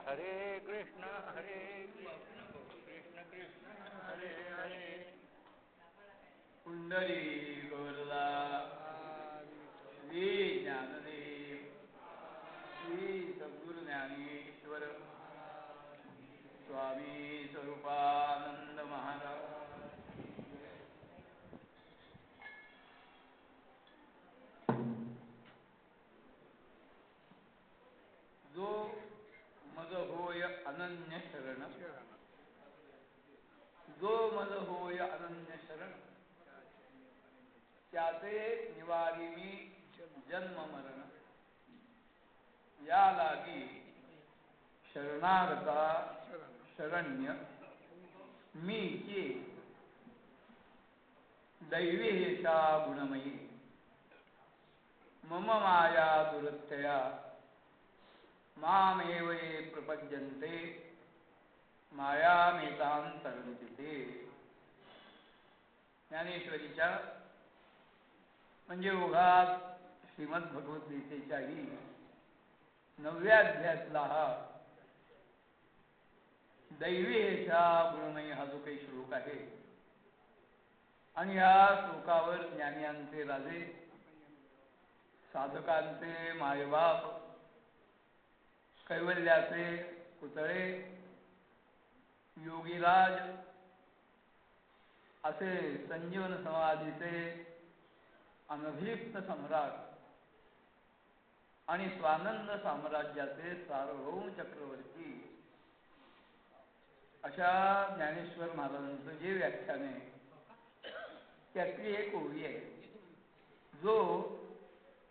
हरे कृष्ण कृष्ण कृष्ण हरे हरे. पुंडरी गोरला श्री ज्ञानदेव श्री सद्गुरु ज्ञानेश्वर स्वामी स्वरूपानंद महाराज. जो मज होय अनन्य शरण, जो मज होय अनन्य शरण, त्याचे निवारी मी जन्म मरण. या लागी शरणागता शरण्य मी के दैवेशा गुणमयी. मम माया दुरत्यया मामेव ये प्रपद्यन्ते मायामेतां तरन्ति ते. ज्ञानेश्वरीच्या म्हणजे ओघात श्रीमद भगवद्गीतेच्याही 9व्या अध्यायातला हा दैवेशा गुणमयी हा जो काही श्लोक आहे आणि या श्लोकावर ज्ञानियांचे राजे, साधकांचे मायबाप, कैवल्याचे पुतळे, योगीराज असे संजीवन समाधीचे अनभिक्त सम्राट आणि स्वानंद साम्राज्याचे सार्वभौम चक्रवर्ती अशा ज्ञानेश्वर महाराजांचं जे व्याख्यान आहे त्यातली एक ओवी आहे. जो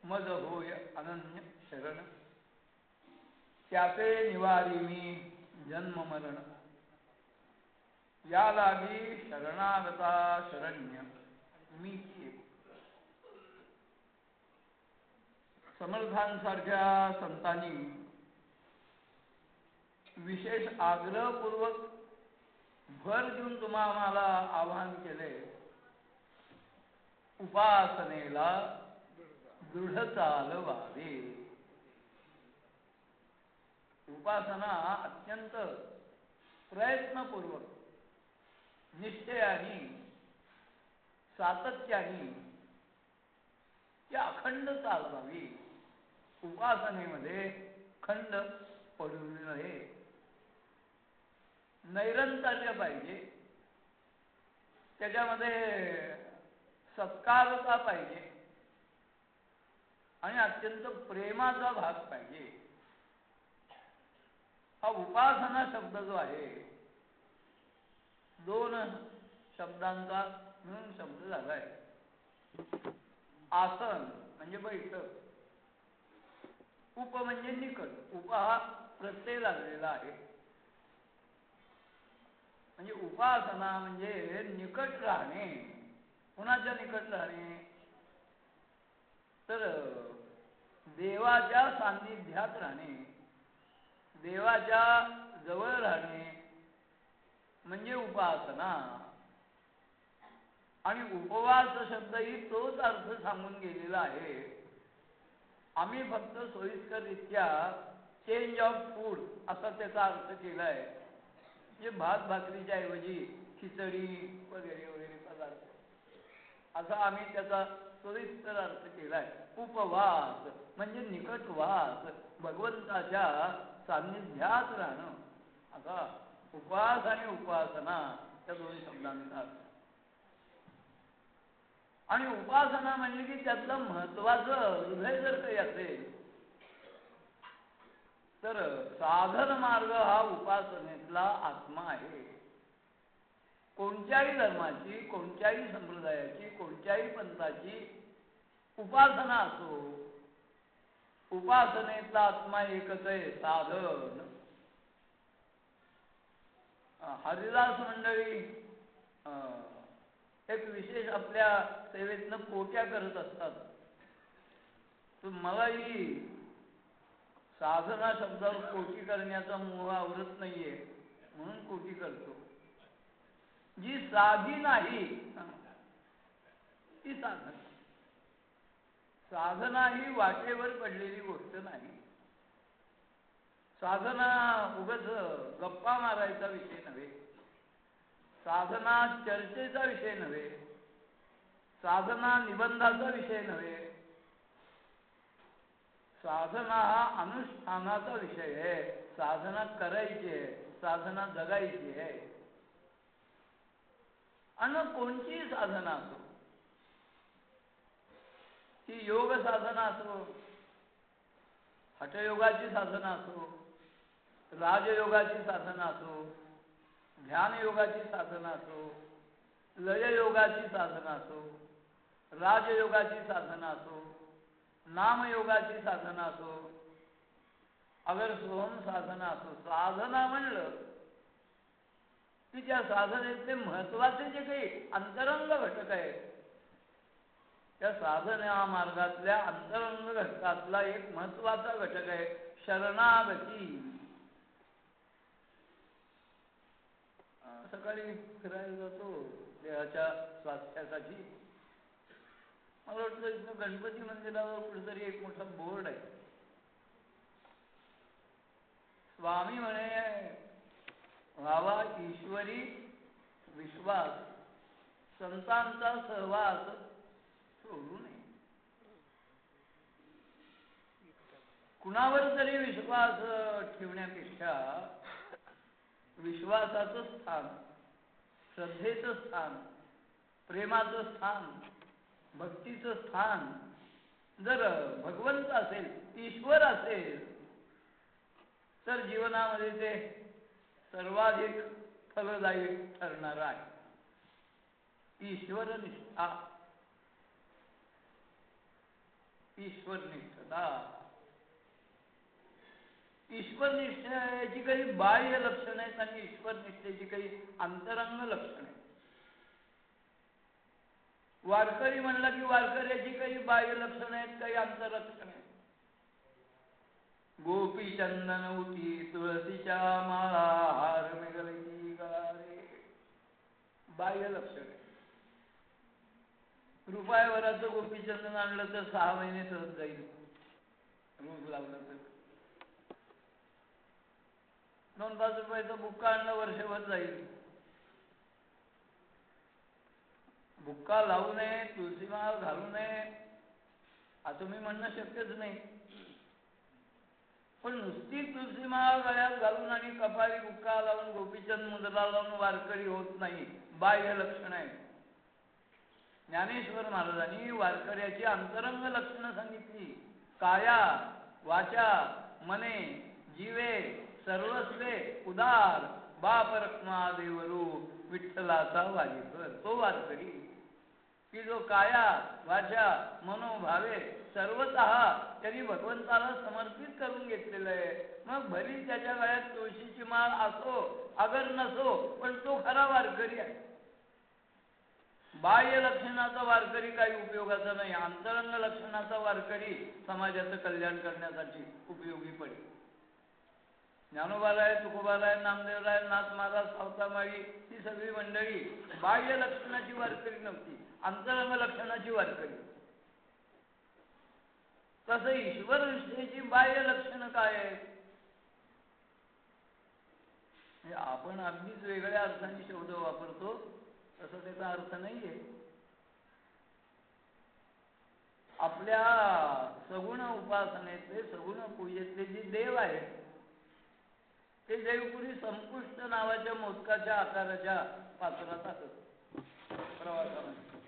मज होय अनन्य शरण, त्याचे निवारी मी जन्म मरण. या लागी शरणागता शरण्य मी के. समर्थांसारख्या संतांनी विशेष आग्रहपूर्वक भर देऊन तुम्हाला आवाहन केले, उपासनेला दृढ चालवावे. उपासना अत्यंत प्रयत्नपूर्वक, निश्चयाने, सातत्याने ती अखंड चालवावी. उपासनेमध्ये खंड पडू नये, नैरंतर्य पाहिजे, त्याच्यामध्ये सत्कारता पाहिजे आणि अत्यंत प्रेमाचा भाग पाहिजे. हा उपासना शब्द जो आहे 2 शब्दांचा मिळून शब्द झाला आहे. आसन म्हणजे बैठक, उप म्हणजे निकट. उप हा प्रत्यय लागलेला आहे. म्हणजे उपासना म्हणजे निकट राहणे. कुणाच्या निकट राहणे? तर देवाच्या सान्निध्यात राहणे, देवाच्या जवळ राहणे म्हणजे उपासना. आणि उपवास शब्दही तोच अर्थ सांगून गेलेला आहे. आम्ही फक्त सोयीस्कररित्या चेंज ऑफ फूड असा त्याचा अर्थ केला आहे. म्हणजे भात भाकरीच्या ऐवजी खिचडी वगैरे वगैरे पदार्थ असा आम्ही त्याचा सोयीस्कर अर्थ केला आहे. उपवास म्हणजे निकटवास, भगवंताच्या सान्निध्यात राहणं असा उपवास आणि उपासना त्या 2 शब्दांचा अर्थ. आणि उपासना म्हणजे की त्यातलं महत्वाचं हृदय जर काही असेल तर साधन मार्ग हा उपासनेतला आत्मा आहे. कोणत्याही धर्माची, कोणत्याही संप्रदायाची, कोणत्याही पंथाची उपासना असो, उपासनेतला आत्मा एकच आहे, साधन. हरिदास मंडळी एक विशेष आपल्या सेवेतनं कोट्या करत असतात. तर मलाही साधना शब्दावर कोटी करण्याचा मोह आवरत नाहीये म्हणून कोटी करतो. जी साधी नाही ती साधना. साधना ही वाटेवर पडलेली गोष्ट नाही. साधना उगाच गप्पा मारायचा विषय नव्हे, साधना चर्चेचा विषय नव्हे, साधना निबंधाचा विषय नव्हे, साधना हा अनुष्ठानाचा विषय आहे. साधना करायची आहे, साधना जगायची आहे. आणि कोणतीही साधना असो, ती योग साधना असो, हठयोगाची साधना असो, राजयोगाची साधना असो, ध्यानयोगाची साधना असो, लययोगाची साधना असो, राजयोगाची साधना असो, नामयोगाची साधना असो, अगर सोहम साधना असो, साधना म्हणलं की त्या साधनेतले महत्वाचे जे काही अंतरंग घटक आहेत, त्या साधना मार्गातल्या अंतरंग घटकातला एक महत्वाचा घटक आहे शरणागती. सकाळी फिरायला जातो देहाच्या स्वास्थ्यासाठी. मला वाटतं इथं गणपती मंदिरावर कुठेतरी एक मोठा बोर्ड आहे. स्वामी म्हणे व्हावा ईश्वरी विश्वास, संतांचा सहवास सोडू नये. कुणावर तरी विश्वास ठेवण्यापेक्षा विश्वासाचं स्थान, श्रद्धेचं स्थान, प्रेमाचं स्थान, भक्तीचं स्थान जर भगवंत असेल, ईश्वर असेल, तर जीवनामध्ये ते सर्वाधिक फलदायी ठरणार आहे. ईश्वरनिष्ठा, ईश्वरनिष्ठता. ईश्वरनिष्ठेची काही बाह्य लक्षणं आहेत आणि ईश्वरनिष्ठेची काही अंतरंग लक्षणं आहेत. वारकरी म्हणलं की वारकऱ्याची काही बाह्य लक्षणं आहेत, काही अंतरलक्षणं आहेत. गोपी चंदन उठी तुळशीच्या माळा हार मेघली गारे, बाह्य लक्षण आहे. रुपयावराचं गोपीचंदन आणलं तर 6 महिने सहज जाईल, रोज लावलं तर. 2-5 रुपयाचं बुक्का आणलं वर्षभर जाईल. बुक्का लावू नये, तुळशी माळ घालू नये असं मी म्हणणं शक्यच नाही. पण नुसती तुळशी माळ गळ्यात घालून आणि कपाळी बुक्का लावून गोपीचंद मुद्रा लावून वारकरी होत नाही, बाह्य लक्षण आहे. ज्ञानेश्वर महाराजांनी वारकऱ्याची अंतरंग लक्षणं सांगितली. काया वाचा मने जीवे सर्वस्वे उदार बाप रखमा देवरू विठ्ठलाचा वारीकर. तो वारकरी की जो काया वाचा मनोभावे सर्वतः त्यांनी भगवंताला समर्पित करून घेतलेलं आहे. मग भली त्याच्या गळ्यात तुळशीची माळ असो अगर नसो, पण तो खरा वारकरी आहे. बाह्य लक्षणाचा वारकरी काही उपयोगाचा नाही, अंतरंग लक्षणाचा वारकरी समाजाचं कल्याण करण्यासाठी उपयोगी पडेल. ज्ञानोबाराय, तुकोबाराय, नामदेवराय, नाथ महाराज, सावतामाळी ही सगळी मंडळी बाह्य लक्षणाची वारकरी नव्हती, अंतरंग लक्षणाची वारकरी. तसं ईश्वर निष्ठेची बाह्य लक्षणं काय आहेत? आपण अगदीच वेगळ्या अर्थाने शब्द वापरतो, तसा त्याचा अर्थ नाहीये. आपल्या सगुण उपासनेतले, सगुण पूजेतले जे देव आहेत, ते देवपुरी संपुष्ट नावाच्या मोदकाच्या आकाराच्या पात्रात असत प्रवासामध्ये.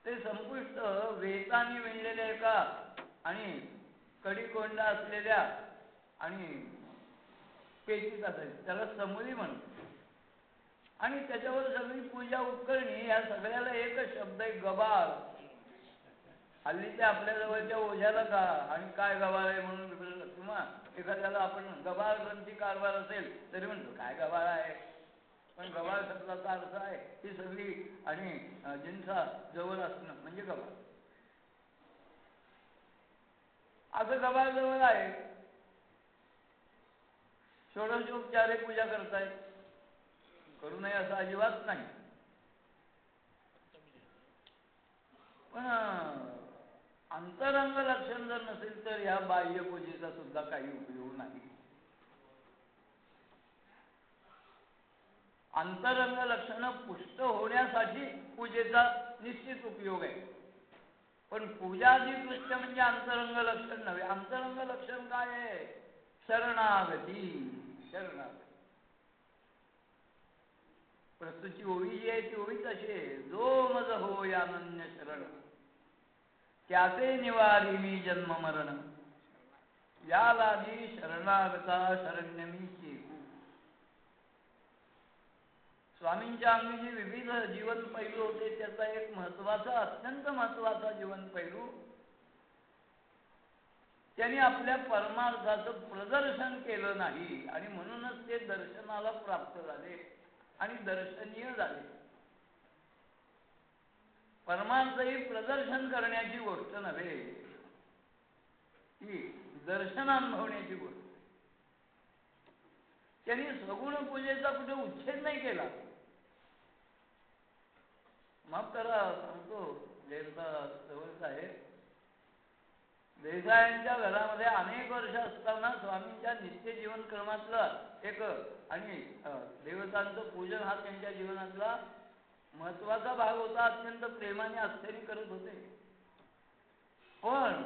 ते संपुष्ट वेताने विणलेल्या एका आणि कडीकोंडा असलेल्या आणि पेटीत असायचे, त्याला समूली म्हणतात. आणि त्याच्यावर सगळी पूजा उपकरणी, या सगळ्याला एकच शब्द आहे, गबाळ. हल्ली ते आपल्या जवळच्या ओझ्याला का आणि काय गबाळ आहे म्हणून किंवा एखाद्याला आपण गबाळ ग्रंथी कारभार असेल तरी म्हणतो काय गबाळ आहे. पण गबाळ शब्दाचा अर्थ आहे ही सगळी आणि जिन्सा जवळ असणं म्हणजे गबाळ. असं गबाळ जवळ आहे. षोडशोपचारे पूजा करतायत, करू नये असं अजिबात नाही. पण अंतरंग लक्षण जर नसेल तर ह्या बाह्य पूजेचा सुद्धा काही उपयोग नाही. अंतरंग लक्षणं पुष्ट होण्यासाठी पूजेचा निश्चित उपयोग आहे. पण पूजादी कृत्य म्हणजे अंतरंग लक्षण नव्हे. अंतरंग लक्षण काय आहे? शरणागती. शरणागती. प्रस्तुतची ओवी जी आहे ती ओवीच अशी आहे, जो मज हो अनन्य शरण त्याचे निवारी मी जन्म मरण या लागी शरणागता शरण्य मी चेतू. स्वामींच्या अंगी जे विविध जीवन पैलू होते त्याचा एक महत्वाचा, अत्यंत महत्वाचा जीवन पैलू त्यांनी आपल्या परमार्थाचं प्रदर्शन केलं नाही आणि म्हणूनच ते दर्शनाला प्राप्त झाले आणि दर्शनीय झाले. परमार्थ ही प्रदर्शन करण्याची गोष्ट नव्हे, ही दर्शन अनुभवण्याची गोष्ट. त्यांनी सगुण पूजेचा कुठे उच्छेद नाही केला. मग त्याला सांगतो जयंता जवळच आहे, देसायांच्या घरामध्ये अनेक वर्ष असताना स्वामींच्या नित्य जीवन क्रमातलं एक आणि देवतांचं पूजन हा त्यांच्या जीवनातला महत्वाचा भाग होता. अत्यंत प्रेमाने आस्थेने करत होते. पण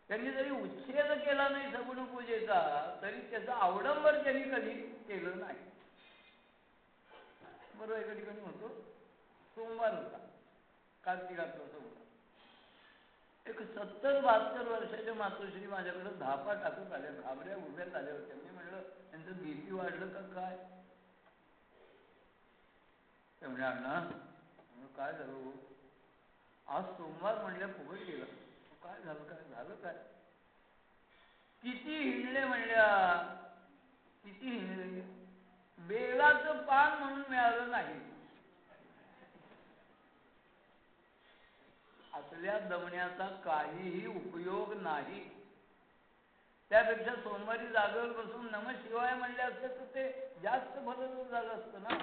त्यांनी जरी उच्छेद केला नाही सगुण पूजेचा तरी त्याचा अवडंबर त्यांनी कधी केलं नाही. बरोबर. एका ठिकाणी म्हणतो सोमवार होता, कार्तिकातला सोमवार. एक 70-72 वर्षाच्या मातोश्री माझ्याकडे धापा टाकत आल्या, घाबऱ्या उभ्या झाल्या होत्या. मी म्हणलं त्यांचं बीपी वाढलं का काय? ते म्हणजे अण्णा काय झालं? आज सोमवार म्हणल्या फुगट गेला. काय झालं? काय झालं? काय किती हिंडले म्हणल्या, किती हिंडले, बेलाचं पान म्हणून मिळालं नाही. असल्या दमण्याचा काहीही उपयोग नाही. त्यापेक्षा सोमवारी जागेवर बसून नम शिवाय म्हणले असते तर ते जास्त फलदायक झालं असतं ना.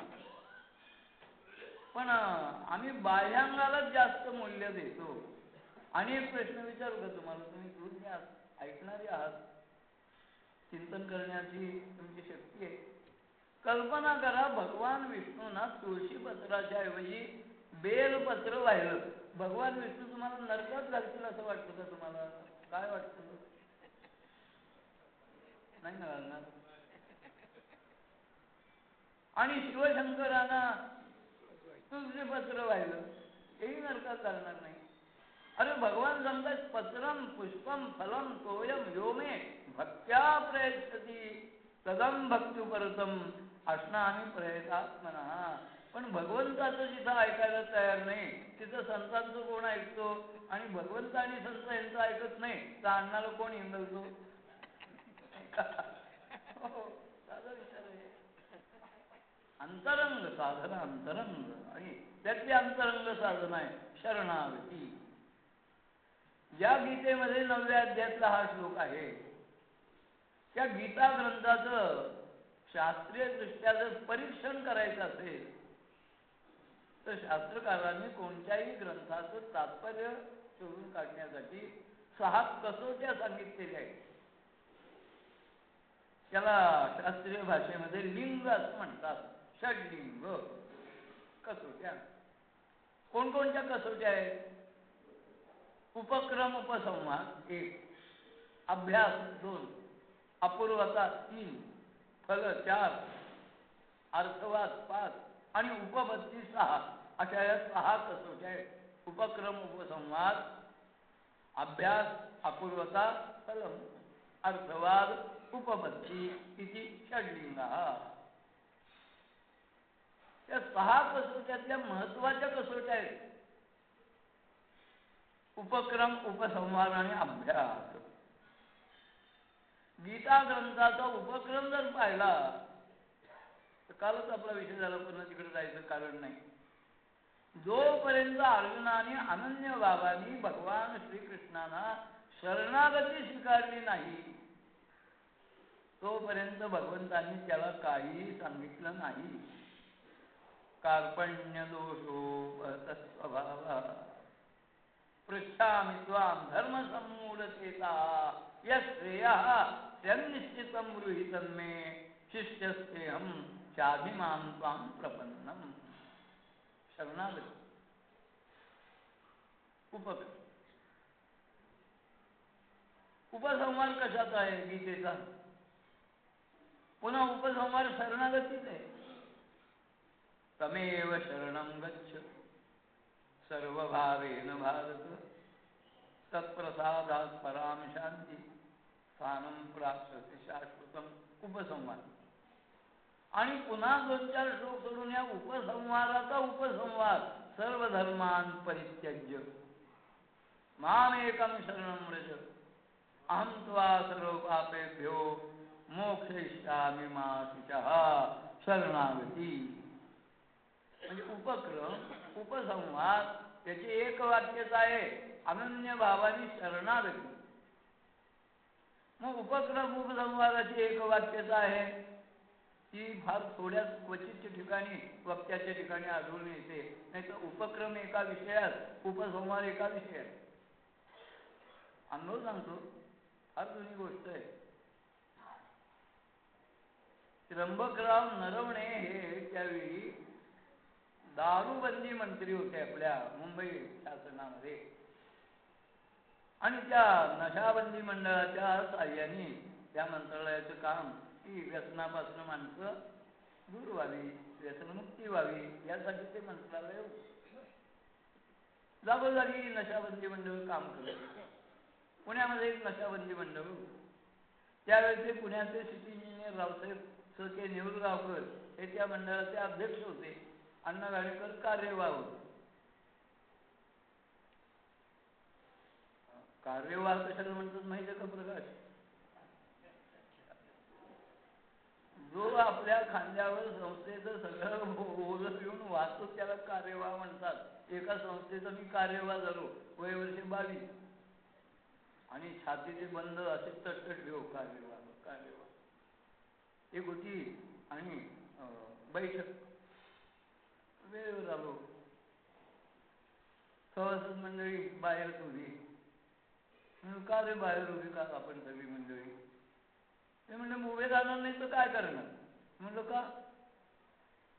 पण आम्ही बाह्यांगालाच जास्त मूल्य देतो. आणि एक प्रश्न विचारू का तुम्हाला? तुम्ही कृती आहात, ऐकणारी आहात, चिंतन करण्याची तुमची शक्ती आहे. कल्पना करा, भगवान विष्णूंना तुळशीपत्राच्या ऐवजी बेलपत्र वाहिलं. भगवान विष्णू तुम्हाला नरकात घालतील असं वाटतं का तुम्हाला? काय वाटतं? नाही ना घालणार. आणि शिवशंकरांना तुळशीपत्र वाहिलं, हेही नरकात घालणार नाही. अरे भगवान सांगतात, पत्रम पुष्पम फलम तोयम यो मे भक्त्या प्रयच्छति तदम भक्त्युपरतम असणामी प्रयतात्मनः. पण भगवंताचं जिथं ऐकायला तयार नाही तिथं संतांचं कोण ऐकतो? आणि भगवंत आणि संत यांचं ऐकत नाही तर अण्णाला कोण हिंदवतो? साधा विचार आहे. अंतरंग साधना, अंतरंग, आणि त्यातली अंतरंग साधना आहे शरणागती. ज्या गीतेमध्ये 9व्या अध्यायातला हा श्लोक आहे, त्या गीता ग्रंथाचं शास्त्रीय दृष्ट्या जर परीक्षण करायचं असेल तर शास्त्रकारांनी कोणत्याही ग्रंथाचं तात्पर्य शोधून काढण्यासाठी 6 कसोट्या सांगितलेल्या आहेत. त्याला शास्त्रीय भाषेमध्ये लिंग असं म्हणतात. षड्लिंग कसोट्या. कोणकोणत्या कसोट्या आहेत? उपक्रम उपसंहार 1, अभ्यास 2, अपूर्वता 3, फल 4, अर्थवाद 5 आणि उपपत्ती 6. अशा या 6 कसोट्या आहेत. उपक्रम उपसंहार, अभ्यास, अपूर्वता, फलम, अर्थवाद, उपपत्ती इति षड्लिंगा. या 6 कसोट्यातल्या महत्वाच्या कसोट्या आहेत उपक्रम, उपसंहार आणि अभ्यास. गीता ग्रंथाचा उपक्रम जर पाहिला तर कालच आपला विषय झाला, पुन्हा तिकडे जायचं कारण नाही. जोपर्यंत अर्जुनाने अनन्य भावानी भगवान श्रीकृष्णांना शरणागती स्वीकारली नाही तोपर्यंत भगवंतांनी त्याला काहीही सांगितलं नाही. कार्पण्य दोषो स्वभाव पृच्छामि त्वां धर्म सम्मूढचेता यश्रेयः तन्निश्चितं ब्रूहि तन्मे शिष्यस्तेहम चाभिमाम त्वाम प्रपन्नम. शरणागती. उपसंहार कशाचा आहे गीतेचा? पुन्हा उपसंहार शरणागतीच आहे. तमेव शरणं गच्छ सर्वभावेन भारत तत्प्रसादात् पराम शांती स्थानं प्राप्स्यसि शाश्वतम. उपसंहार. आणि पुन्हा 2-4 श्लोक सोडून या उपसंहाराचा उपसंहार. सर्व धर्मान परित्यज्य मामेकं शरणं व्रज अहं त्वा सर्व पापेभ्यो मोक्षयिष्यामि मा शुचः. शरणागती म्हणजे उपक्रम उपसंहार त्याची एक वाक्यच आहे. अनन्य भावानी शरणागती. मग उपक्रम उपसंहाराची एक वाक्यच आहे ती फार थोड्या क्वचितच्या ठिकाणी वक्त्याच्या ठिकाणी आढळून येते. नाही तर उपक्रम एका विषयात उपसंहार एका विषयात. अनुभव सांगतो, फार जुनी गोष्ट आहे. त्र्यंबकराव नरवणे हे त्यावेळी दारूबंदी मंत्री होते आपल्या मुंबई शासनामध्ये. आणि त्या नशाबंदी मंडळाच्या साह्याने त्या मंत्रालयाचं काम की व्यसनापासून माणसं दूर व्हावी, व्यसनमुक्ती व्हावी यासाठी ते मंत्रालय जागोजागी नशाबंदी मंडळ काम करत. पुण्यामध्ये एक नशाबंदी मंडळ होतं. त्यावेळेचे पुण्याचे सिटी इंजिनियर रावसाहेब सके नेवलगावकर हे त्या मंडळाचे अध्यक्ष होते. अण्णा घाणेकर कार्यवाह होते. कार्यवाह कशाला म्हणतात माहिती आहे का प्रकाश? जो आपल्या खांद्यावर संस्थेचं सगळं ओझं घेऊन वाहतो त्याला कार्यवाह म्हणतात. एका संस्थेचा मी कार्यवाह झालो, वय वर्ष 22, आणि छातीचे बंद असे तटतट घेऊ. कार्यवाह एक होती. आणि बैठक वेळेवर आलो. सभासद मंडळी बाहेर उभी. म्हणून का रे बाहेर उभी का आपण सगळी मंडळी? ते म्हणजे उभे राहणार नाही तर काय करणार? म्हणलं का?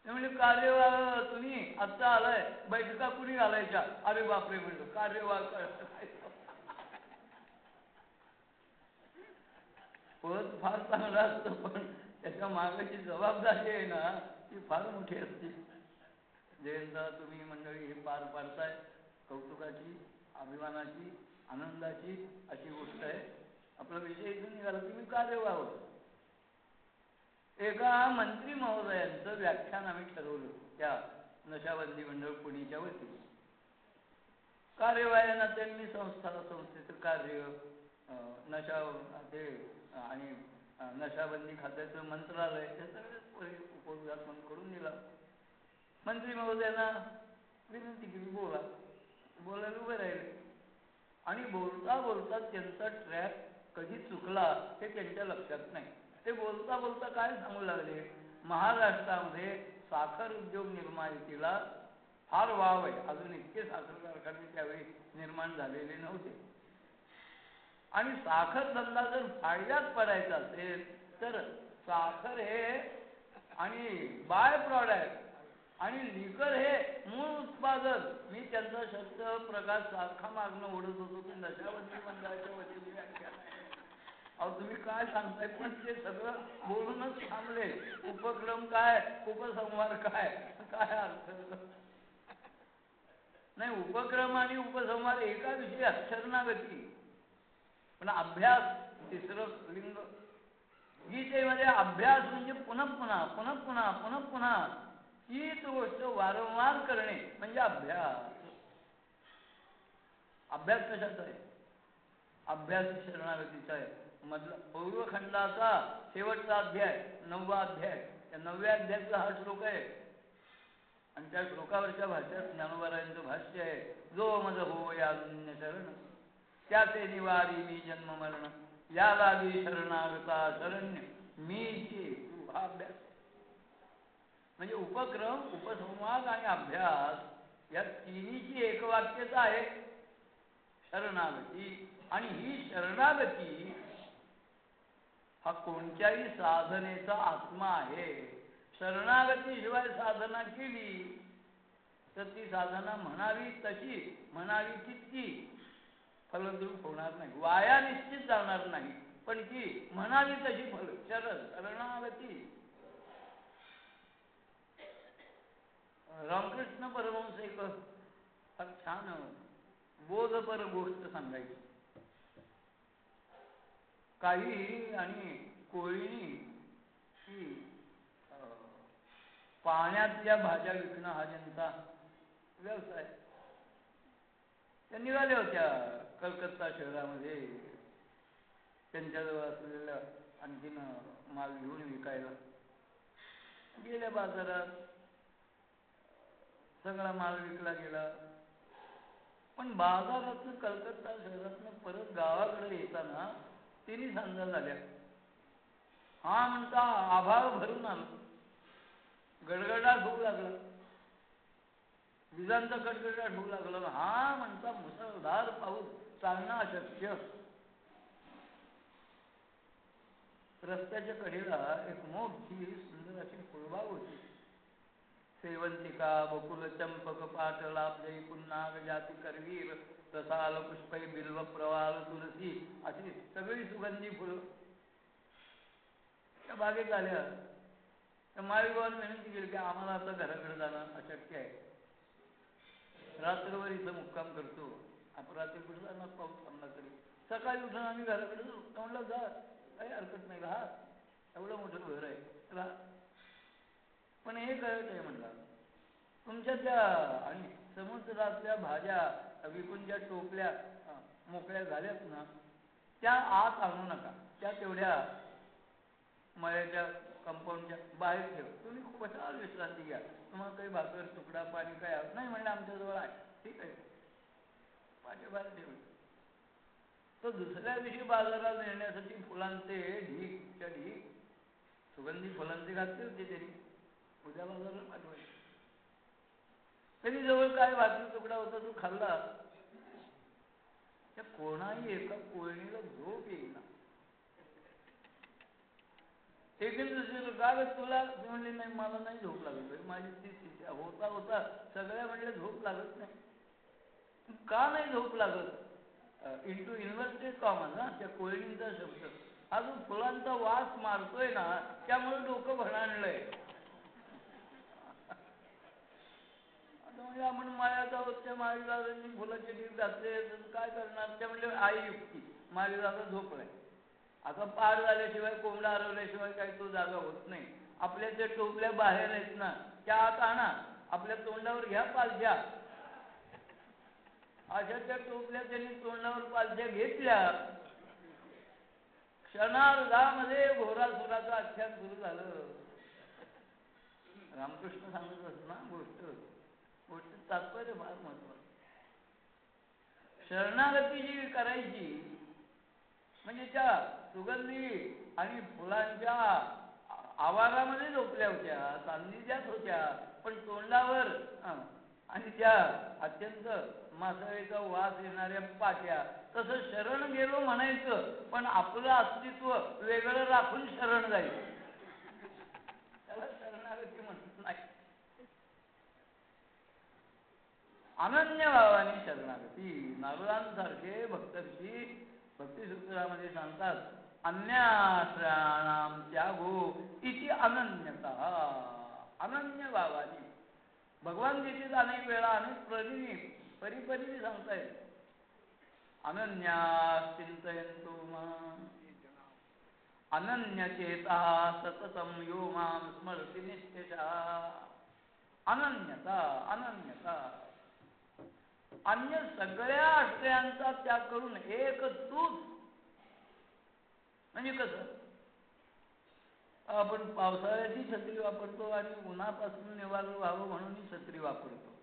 ते म्हणजे कार्यवाह तुम्ही आत्ता आलाय, बैठका कुणी घालायच्या? अरे बापरे म्हणलं, कार्यवाह पद फार चांगलं असतं पण त्याच्या मागाची जबाबदारी आहे ना ती फार मोठी असते. जयंता तुम्ही मंडळी हे पार पाडताय, कौतुकाची, अभिमानाची, आनंदाची अशी गोष्ट आहे. आपला विषय इथून निघाला की मी कार्यवाह होतो. एका मंत्री महोदयांचं व्याख्यान आम्ही ठरवलं त्या नशाबंदी मंडळ पुणेच्या वतीने. कार्यवाह्यांना त्यांनी संस्थेचं कार्य, नशा ते आणि नशाबंदी खात्याचं मंत्रालय हे सगळे उपविधान करून दिला. मंत्री महोदयांना विनंती केली, बोला. बोलायला उभे राहिले. आणि बोलता बोलता त्यांचा ट्रॅक कधी चुकला हे त्यांच्या लक्षात नाही. ते बोलता बोलता काय सांगू लागले, महाराष्ट्रामध्ये साखर उद्योग निर्मितीला फार वाव आहे. अजून इतके साखर कारखाने त्यावेळी निर्माण झालेले नव्हते. आणि साखर धंदा जर फायद्यात पडायचा असेल तर साखर हे आणि बाय प्रॉडक्ट आणि लिकर हे मूळ उत्पादन. मी त्यांचा शब्द प्रकाश सारखा मागणं ओढत होतो की नशाबंदी मंडळाच्या वतीने व्याख्यान आहे. अहो तुम्ही काय सांगताय? पण ते सगळं बोलूनच थांबले. उपक्रम काय, उपसंहार काय, काय अर्थ नाही. उपक्रम आणि उपसंहार एका विषयात शरणागती. पण अभ्यास तिसरं लिंग. गीतेमध्ये अभ्यास म्हणजे पुन्हा पुन्हा पुन्हा पुन्हा पुन्हा पुन्हा हीच गोष्ट वारंवार करणे म्हणजे अभ्यास. अभ्यास कशाचा आहे? अभ्यास शरणागतीचा आहे. मधला पूर्वखंडाचा शेवटचा अध्याय 9वा अध्याय. त्या 9व्या अध्यायाचा हा श्लोक आहे. आणि त्या श्लोकावरच्या भाषेत ज्ञानोबारायांचं भाष्य आहे. जो मज हो या अनन्य शरण त्याचे निवारी मी जन्म मरण या लागी शरणागता शरण्य मीची तू. हा अभ्यास म्हणजे उपक्रम, उपसंवाद आणि अभ्यास या तिन्हीची एकवाक्यता आहे शरणागती. आणि ही शरणागती हा कोणत्याही साधनेचा आत्मा आहे. शरणागतीशिवाय साधना केली तर ती साधना म्हणावी तशी, म्हणावी तितकी फलद्रूप होणार नाही, वाया निश्चित जाणार नाही, पण ती म्हणावी तशी फल. शरणागती. रामकृष्ण परमहंस एक फार छान बोधपर गोष्ट सांगायची. काही आणि कोळीनी ही पाण्यातल्या भाज्या विकणं हा त्यांचा व्यवसाय. त्या निघाल्या होत्या कलकत्ता शहरामध्ये त्यांच्याजवळ असलेल्या आणखीन माल घेऊन विकायला. गेल्या बाजारात सगळा माल विकला गेला. पण बाजारातून कलकत्ता शहरातून परत गावाकडे येताना तिन्ही सांजा झाल्या. हा म्हणता आभाळ भरून आलो, गडगडाट होऊ लागला, विजांचा कडकडाट होऊ लागला. हा म्हणता मुसळधार पाऊस, चालणं अशक्य. रस्त्याच्या कडेला एक मोठी सुंदर अशी फुलबाग होती. सेवंतिका, बकुल, चंपक, पाटलाप, जई, पुन्नाग, जाती, करवीर, रसाल, पुष्पै, बिल्व, प्रवाल, तुलसी अशी सगळी सुगंधी फुलं त्या बागेत आल्या. तर माळीबाबांनी विनंती केली की आम्हाला आता घराकडे जाणं अशक्य आहे, रात्रभर इथं मुक्काम करतो, आपण रात्री कुठे जाणार, पाऊस थांबला तरी. सकाळी उठून आम्ही घराकडे जाऊ. म्हणलं जा, काही हरकत नाही, राहा, एवढं मोठं घर आहे, राहा. पण हे कळत आहे म्हणला, तुमच्या त्या आणि समुद्रातल्या भाज्या विकून ज्या टोपल्या मोकळ्या झाल्यात ना, त्या आत आणू नका, त्या तेवढ्या मळ्याच्या कंपाऊंडच्या बाहेर ठेव. तुम्ही खूप कशाला विश्रांती घ्या, तुम्हाला काही भाकर तुकडा पाणी काय नाही म्हणलं आमच्याजवळ आहे, ठीक आहे, माझ्या बाहेर ठेवलं. तर दुसऱ्या दिवशी बाजारात नेण्यासाठी फुलांचे ढीकच्या ढीक सुगंधी फुलांचे घातले होते त्यांनी, उद्या बाजारात पाठवायचे. त्यांनी जवळ काय भाकरी तुकडा होता तो खाल्ला. त्या कोणाही एका कोळणीला झोप येईना. एकच दुसरी का तुला म्हणले, नाही मला नाही झोप लागत, माझी स्थिती होता होता सगळ्या म्हणल्या झोप लागत नाही. का नाही झोप लागत? इंटू इन्व्हर्टेड कॉमा ना त्या कोळणीचा शब्द, हा जो फुलांचा वास मारतोय ना त्यामुळे डोकं भणाणलंय. आता म्हणजे आपण माळ्याचा त्या माळीदारांनी फुलाचे ढीक घातले काय करणार? त्या म्हणजे आई युक्ती, माळीदारा झोपलाय. आता पार झाल्याशिवाय, कोंबडा हरवल्याशिवाय काही तो जागा होत नाही. आपल्या त्या टोपल्या बाहेर आहेत ना, त्या आत आणा, आपल्या तोंडावर घ्या पालथ्या. अशा त्या टोपल्या त्यांनी तोंडावर पालथ्या घेतल्या. क्षणार्धामध्ये घोरासुराचं आख्यान सुरू झालं. रामकृष्ण सांगत असत ना गोष्ट तात्पर्य फार महत्वाचं. शरणागती जी करायची म्हणजे त्या सुगंधी आणि फुलांच्या आवारामध्ये झोपल्या होत्या, सान्निध्यात होत्या, पण तोंडावर आणि त्या अत्यंत मासळीचा वास येणाऱ्या पाट्या. तसं शरण गेलो म्हणायचं, पण आपलं अस्तित्व वेगळं राखून शरण जायचं, त्याला शरणागती म्हणत नाही. अनन्य भावाने शरणागती. नारदांसारखे भक्तर्षी भक्तिसूत्रामध्ये सांगतात, अन्याश्रयाणाम त्यागो इति अनन्यता. अनन्य भावाने भगवान गीतेत अनेक वेळा अनेक परिपरीने सांगतायत. अनन्यास चिंतयन्तो मां अनन्यचेता सततं यो मां स्मरति नित्यशः. अनन्यता, अनन्यता. अन्य सगळ्या आश्रयांचा त्याग करून एक तूच. म्हणजे कसं? आपण पावसाळ्याची छत्री वापरतो आणि उन्हापासून निवारण व्हावं म्हणून ही छत्री वापरतो.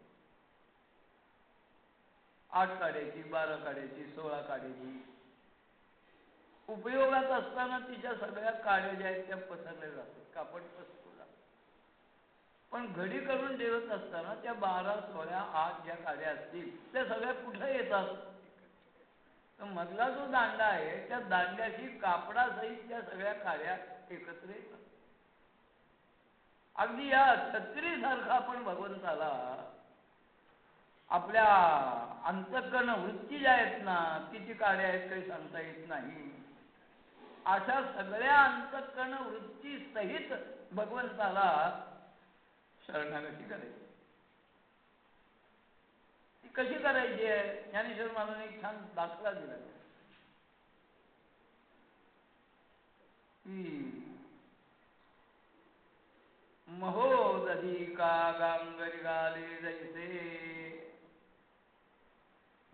8 काड्याची, 12 काड्याची, 16 काड्याची. उपयोगात असताना तिच्या सगळ्या काड्या ज्या आहेत त्या पसरल्या जातात, कापड पसरलं जातं. पण घडी करून ठेवत असताना त्या 12, 16, 8 ज्या काड्या असतील त्या सगळ्या कुठे येतात? तर मधला जो दांडा आहे त्या दांड्याशी कापडासहित त्या सगळ्या काड्या एकत्र येतात. अगदी या छत्रीसारखा आपण भगवंताला आपल्या अंतःकरण वृत्ती ज्या आहेत ना, किती काड्या आहेत काही सांगता येत नाही, अशा सगळ्या अंतःकरण वृत्ती सहित भगवंताला शरणागती करायची. ती कशी करायची आहे? ज्ञानेश्वर महाराजांनी एक छान दाखला दिला की महोदधी का गांगरी गाले जैसे.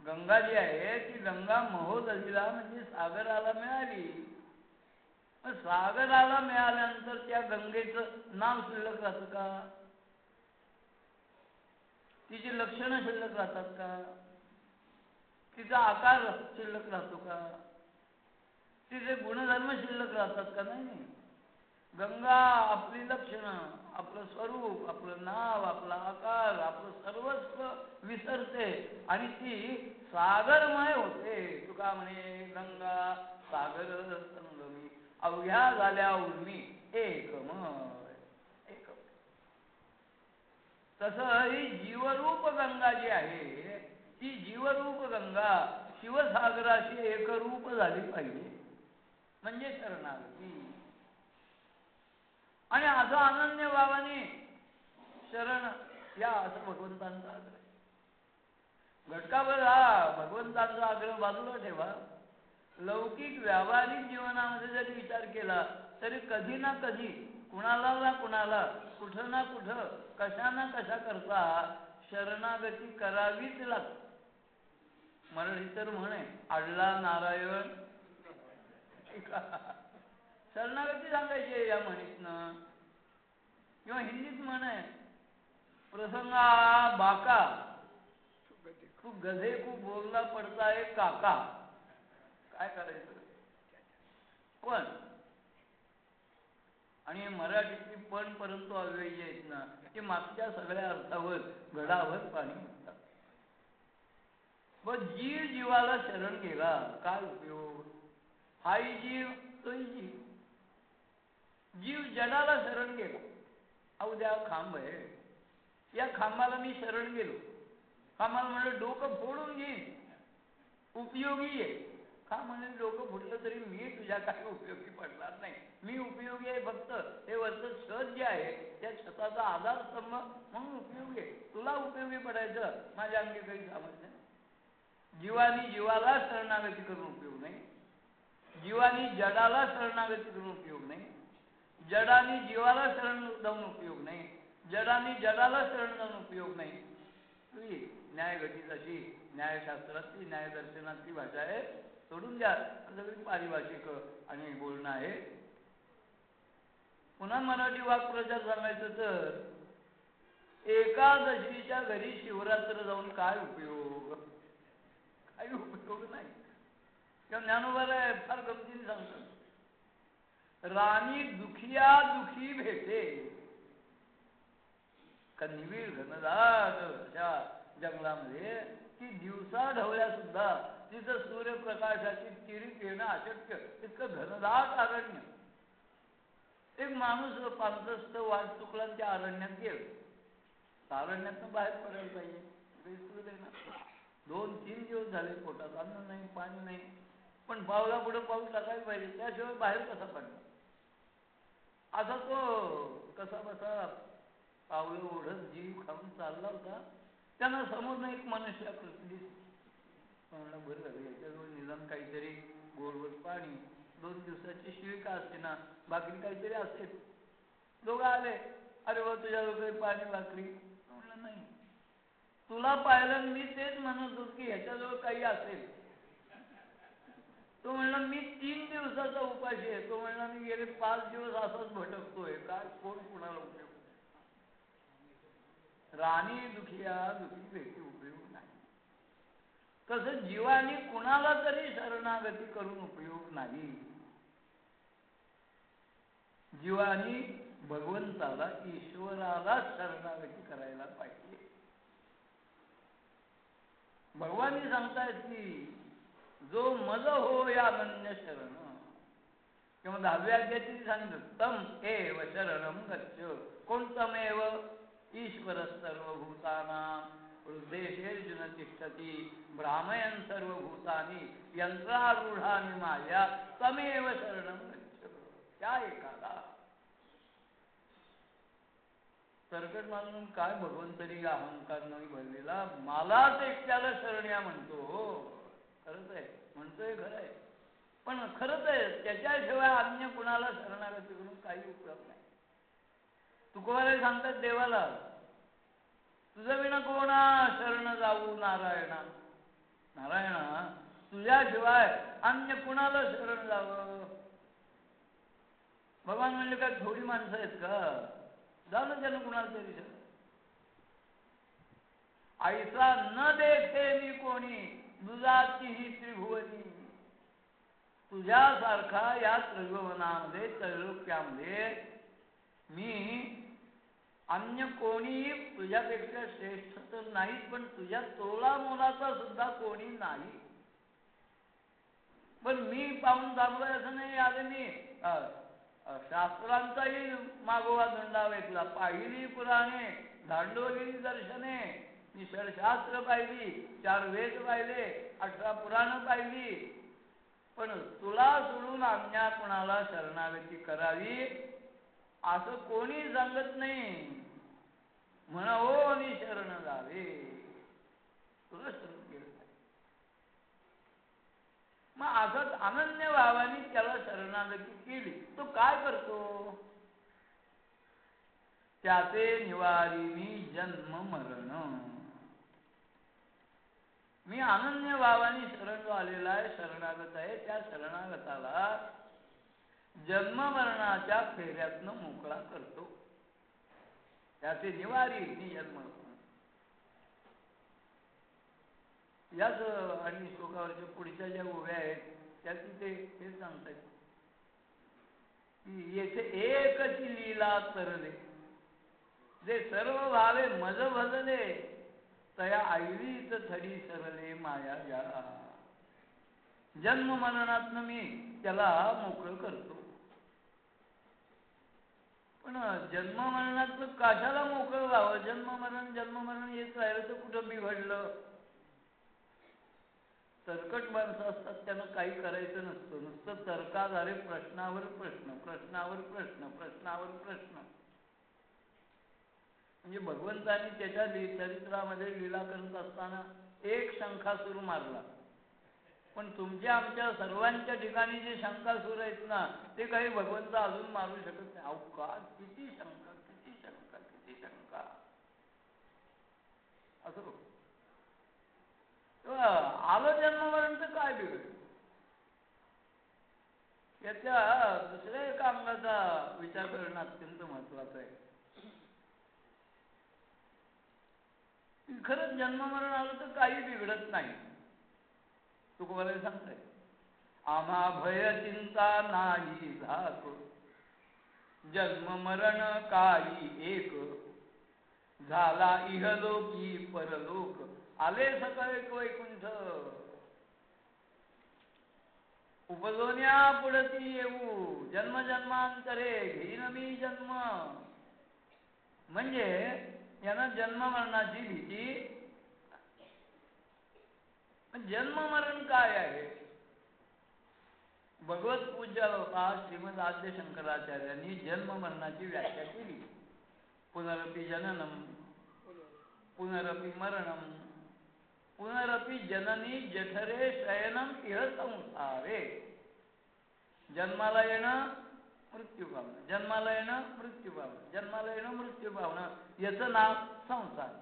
गंगा जी आहे ती गंगा महोदधीला म्हणजे सागराला मिळाली. मग सागराला मिळाल्यानंतर त्या गंगेचं नाव शिल्लक राहतं का? तिची लक्षणं शिल्लक राहतात का? तिचा आकार शिल्लक राहतो का? तिचे गुणधर्म शिल्लक राहतात का? नाही. गंगा आपली लक्षणं, आपलं स्वरूप, आपलं नाव, आपला आकार, आपलं सर्वस्व विसरते आणि ती सागरमय होते. तुका म्हणे गंगा सागर संगमी अवघ्या झाल्या उर्मी एकमय. तसं ही जीवरूप गंगा जी आहे ती जीवरूप गंगा शिवसागराशी एकरूप झाली पाहिजे म्हणजे शरणागती. आणि असं अनन्य भावाने शरण या असं भगवंतांचा आग्रह. घटकाभर हा भगवंतांचा आग्रह बाजूला ठेवा. लौकिक व्यावहारिक जीवनामध्ये जरी विचार केला तरी कधी ना कधी कुणाला ना कुणाला कुठं ना कुठं कशा ना कशा करता शरणागती करावीच लागते. मराठी तर म्हणे अडला नारायण शरणागती सांगायची या म्हणीतनं. किंवा हिंदीत म्हण आहे प्रसंगा बाका तू गधे को बोलना पडता है काका. काय करायचं पण. आणि मराठीतली पण परंतु अव्ययी आहेत ना की मागच्या सगळ्या अर्थावर घडावर पाणी म्हणतात. मग जीव जीवाला शरण गेला काय उपयोग? हाही जीव तोही जीव. जीव जडाला शरण गेला. उद्या खांब आहे या खांबाला मी शरण गेलो. खांबाला म्हणलं डोकं फोडून घेईन उपयोगी आहे. का म्हणेल डोकं फुटलं तरी मी तुझ्या काही उपयोगी पडणार नाही. मी उपयोगी आहे फक्त हे वरचं छत जे आहे त्या छताचा आधारस्तंभ म्हणून उपयोगी आहे. तुला उपयोगी पडायचं माझ्या अंगी काही सामर्थ्य नाही. जीवानी जीवाला शरणागती करून उपयोग नाही. जीवानी जडाला शरणागती करून उपयोग नाही. जडानी जीवाला शरण जाऊन उपयोग नाही. जडानी जडाला शरण जाऊन उपयोग नाही. न्यायगती अशी न्यायशास्त्रातली न्यायदर्शनातली भाषा आहे. सोडून द्या सगळी पारिभाषिक आणि बोलणं आहे. पुन्हा मराठी वाक्प्रचार सांगायचं तर एकादशीच्या घरी शिवरात्र जाऊन काय उपयोग? काही उपयोग नाही. किंवा ज्ञानोबाला फार गमतीने सांगतात राणी दुखिया दुखी भेटे का निविड घनदाट अशा जंगलामध्ये की दिवसा ढवळ्या सुद्धा तिथं सूर्यप्रकाशाची किरीट येणं अशक्य इतकं घनदाट अरण्य. एक माणूस पांचस्त वाट चुकला त्या अरण्यात गेला. अरण्यातून बाहेर पडायला पाहिजे. 2-3 दिवस झाले पोटात अन्न नाही पाणी नाही पण पावला पुढे पाऊल टाकायला पाहिजे त्याशिवाय बाहेर कसा पडला. असा तो कसा बसा पावलं ओढत जीव खाऊन चालला होता. त्यांना समोर एक मनुष्य म्हणलं बरं झालं याच्याजवळ निदान काहीतरी गोडवर पाणी 2 दिवसाची शिळी का असते ना भाकरी काहीतरी असेल. दोघं आले अरे वा तुझ्याजवळ काही पाणी भाकरी? म्हणलं नाही. तुला पाहिलं मी तेच म्हणत होतो की ह्याच्याजवळ काही असेल. तो म्हणला मी 3 दिवसाचा उपाशी आहे. तो म्हणला मी गेले 5 दिवस असाच भटकतोय. काय कोण कुणाला उपयोग? राणी दुखिया दुखी भेटी उपयोग नाही. तसं जीवानी कुणाला तरी शरणागती करून उपयोग नाही. जीवानी भगवंताला ईश्वराला शरणागती करायला पाहिजे. भगवानी सांगतायत की जो मज हो या अनन्य शरण. किंवा 10व्या अध्यायात सांगितलं तम एव शरणम गच्छ. कोणतमेव ईश्वर सर्वभूतानां हृदयेषु तिष्ठति भ्रामयन् सर्वभूतानि यंत्रारूढानि माया तमेव शरणम गच्छ. त्या एकाला तरकट मानून काय भगवंतरी अहंकार नाही भरलेला मलाच एकट्याला शरण्या म्हणतो. खरंच आहे म्हणतोय, खरं आहे. पण खरंच आहे त्याच्याशिवाय अन्य कुणाला शरणागती करून काही उपयोग नाही. तुकोबाराय सांगतात देवाला तुझं विना कोणा शरण जाऊ नारायणा. नारायणा तुझ्याशिवाय अन्य कुणाला शरण जावं. भगवान म्हणजे काय थोडी माणसं आहेत का. झालं त्यानं कुणाला तरी शरण. ऐसा न देखे मी कोणी दुजाती ही त्रिभुवनी. तुझ्यासारखा या त्रिभुवनामध्ये त्रैलोक्यामध्ये मी अन्य कोणी तुझ्यापेक्षा श्रेष्ठ तर नाही पण तुझ्या तोला मोलाचा सुद्धा कोणी नाही. पण मी पाहून दाबलोय असं नाही. आले मी शास्त्रांचाही मागोवा धंदा वेचला. पाहिली पुराणे धांडोली दर्शने निषडशास्त्र पाहिली 4 वेद पाहिले 18 पुराण पाहिली. पण तुला सोडून अन्या कुणाला शरणागती करावी असं कोणी सांगत नाही. म्हणा हो आणि शरण जावे. तुला शरण केलं मग असंच अनन्य भावाने त्याला शरणागती केली. तो काय करतो. त्याचे निवारी मी जन्म मरण. मी अनन्य भावाने शरण आलेला आहे शरणागत आहे. त्या शरणागताला जन्म मरणाच्या फेऱ्यातनं मोकळा करतो. त्याचे निवारी मी जन्म. याच आणि श्लोकावरच्या पुढच्या ज्या ओव्या आहेत त्यात ते हे सांगतात की येथे एकची लीला तरले जे सर्व भावे मज भजले तया ऐलीच थडी सरले माया जा. जन्म मरणातनं मी त्याला मोकळं करतो. पण जन्म मरणातलं कशाला मोकळं व्हावं. जन्म मरण येत राहिलं तर कुठं बिघडलं. तरकट माणसं असतात त्यांना काही करायचं नसतं. नुसतं तर्काधारे प्रश्नावर प्रश्न प्रश्नावर प्रश्न प्रश्नावर प्रश्न. म्हणजे भगवंतानी त्याच्या चरित्रामध्ये लीला करत असताना एक शंखासूर मारला. पण तुमच्या आमच्या सर्वांच्या ठिकाणी जे शंखासूर आहेत ना ते काही भगवंत अजून मारू शकत नाही. अहो का किती शंका किती शंका किती शंका. असं आलं जन्म मरण तर काय बिघडलं. याच्या दुसऱ्या एका अंगाचा विचार करणं अत्यंत महत्वाचं आहे. खरंच जन्म मरण आलं तर काही बिघडत नाही. तुकोबाराय सांगताय आम्हा भय चिंता नाही झाक जन्म मरण काही एक झाला इहलोकी परलोक आले सकळे वैकुंठ उपजोन्या पुढती येऊ जन्म जन्मांतरे घेईन मी जन्म. म्हणजे यांना जन्म मरणाची भीती. जन्म मरण काय आहे. भगवत पूज्याला श्रीमद आद्य शंकराचार्यांनी जन्म मरणाची व्याख्या केली. पुनरपि जननम पुनरपि मरणम पुनरपि जननी जठरे शयनम इह संसारे. जन्माला येणं मृत्यू पावणं जन्माला येणं मृत्यू पावणं जन्माला येणं मृत्यू पावणं याचं नाव संसार.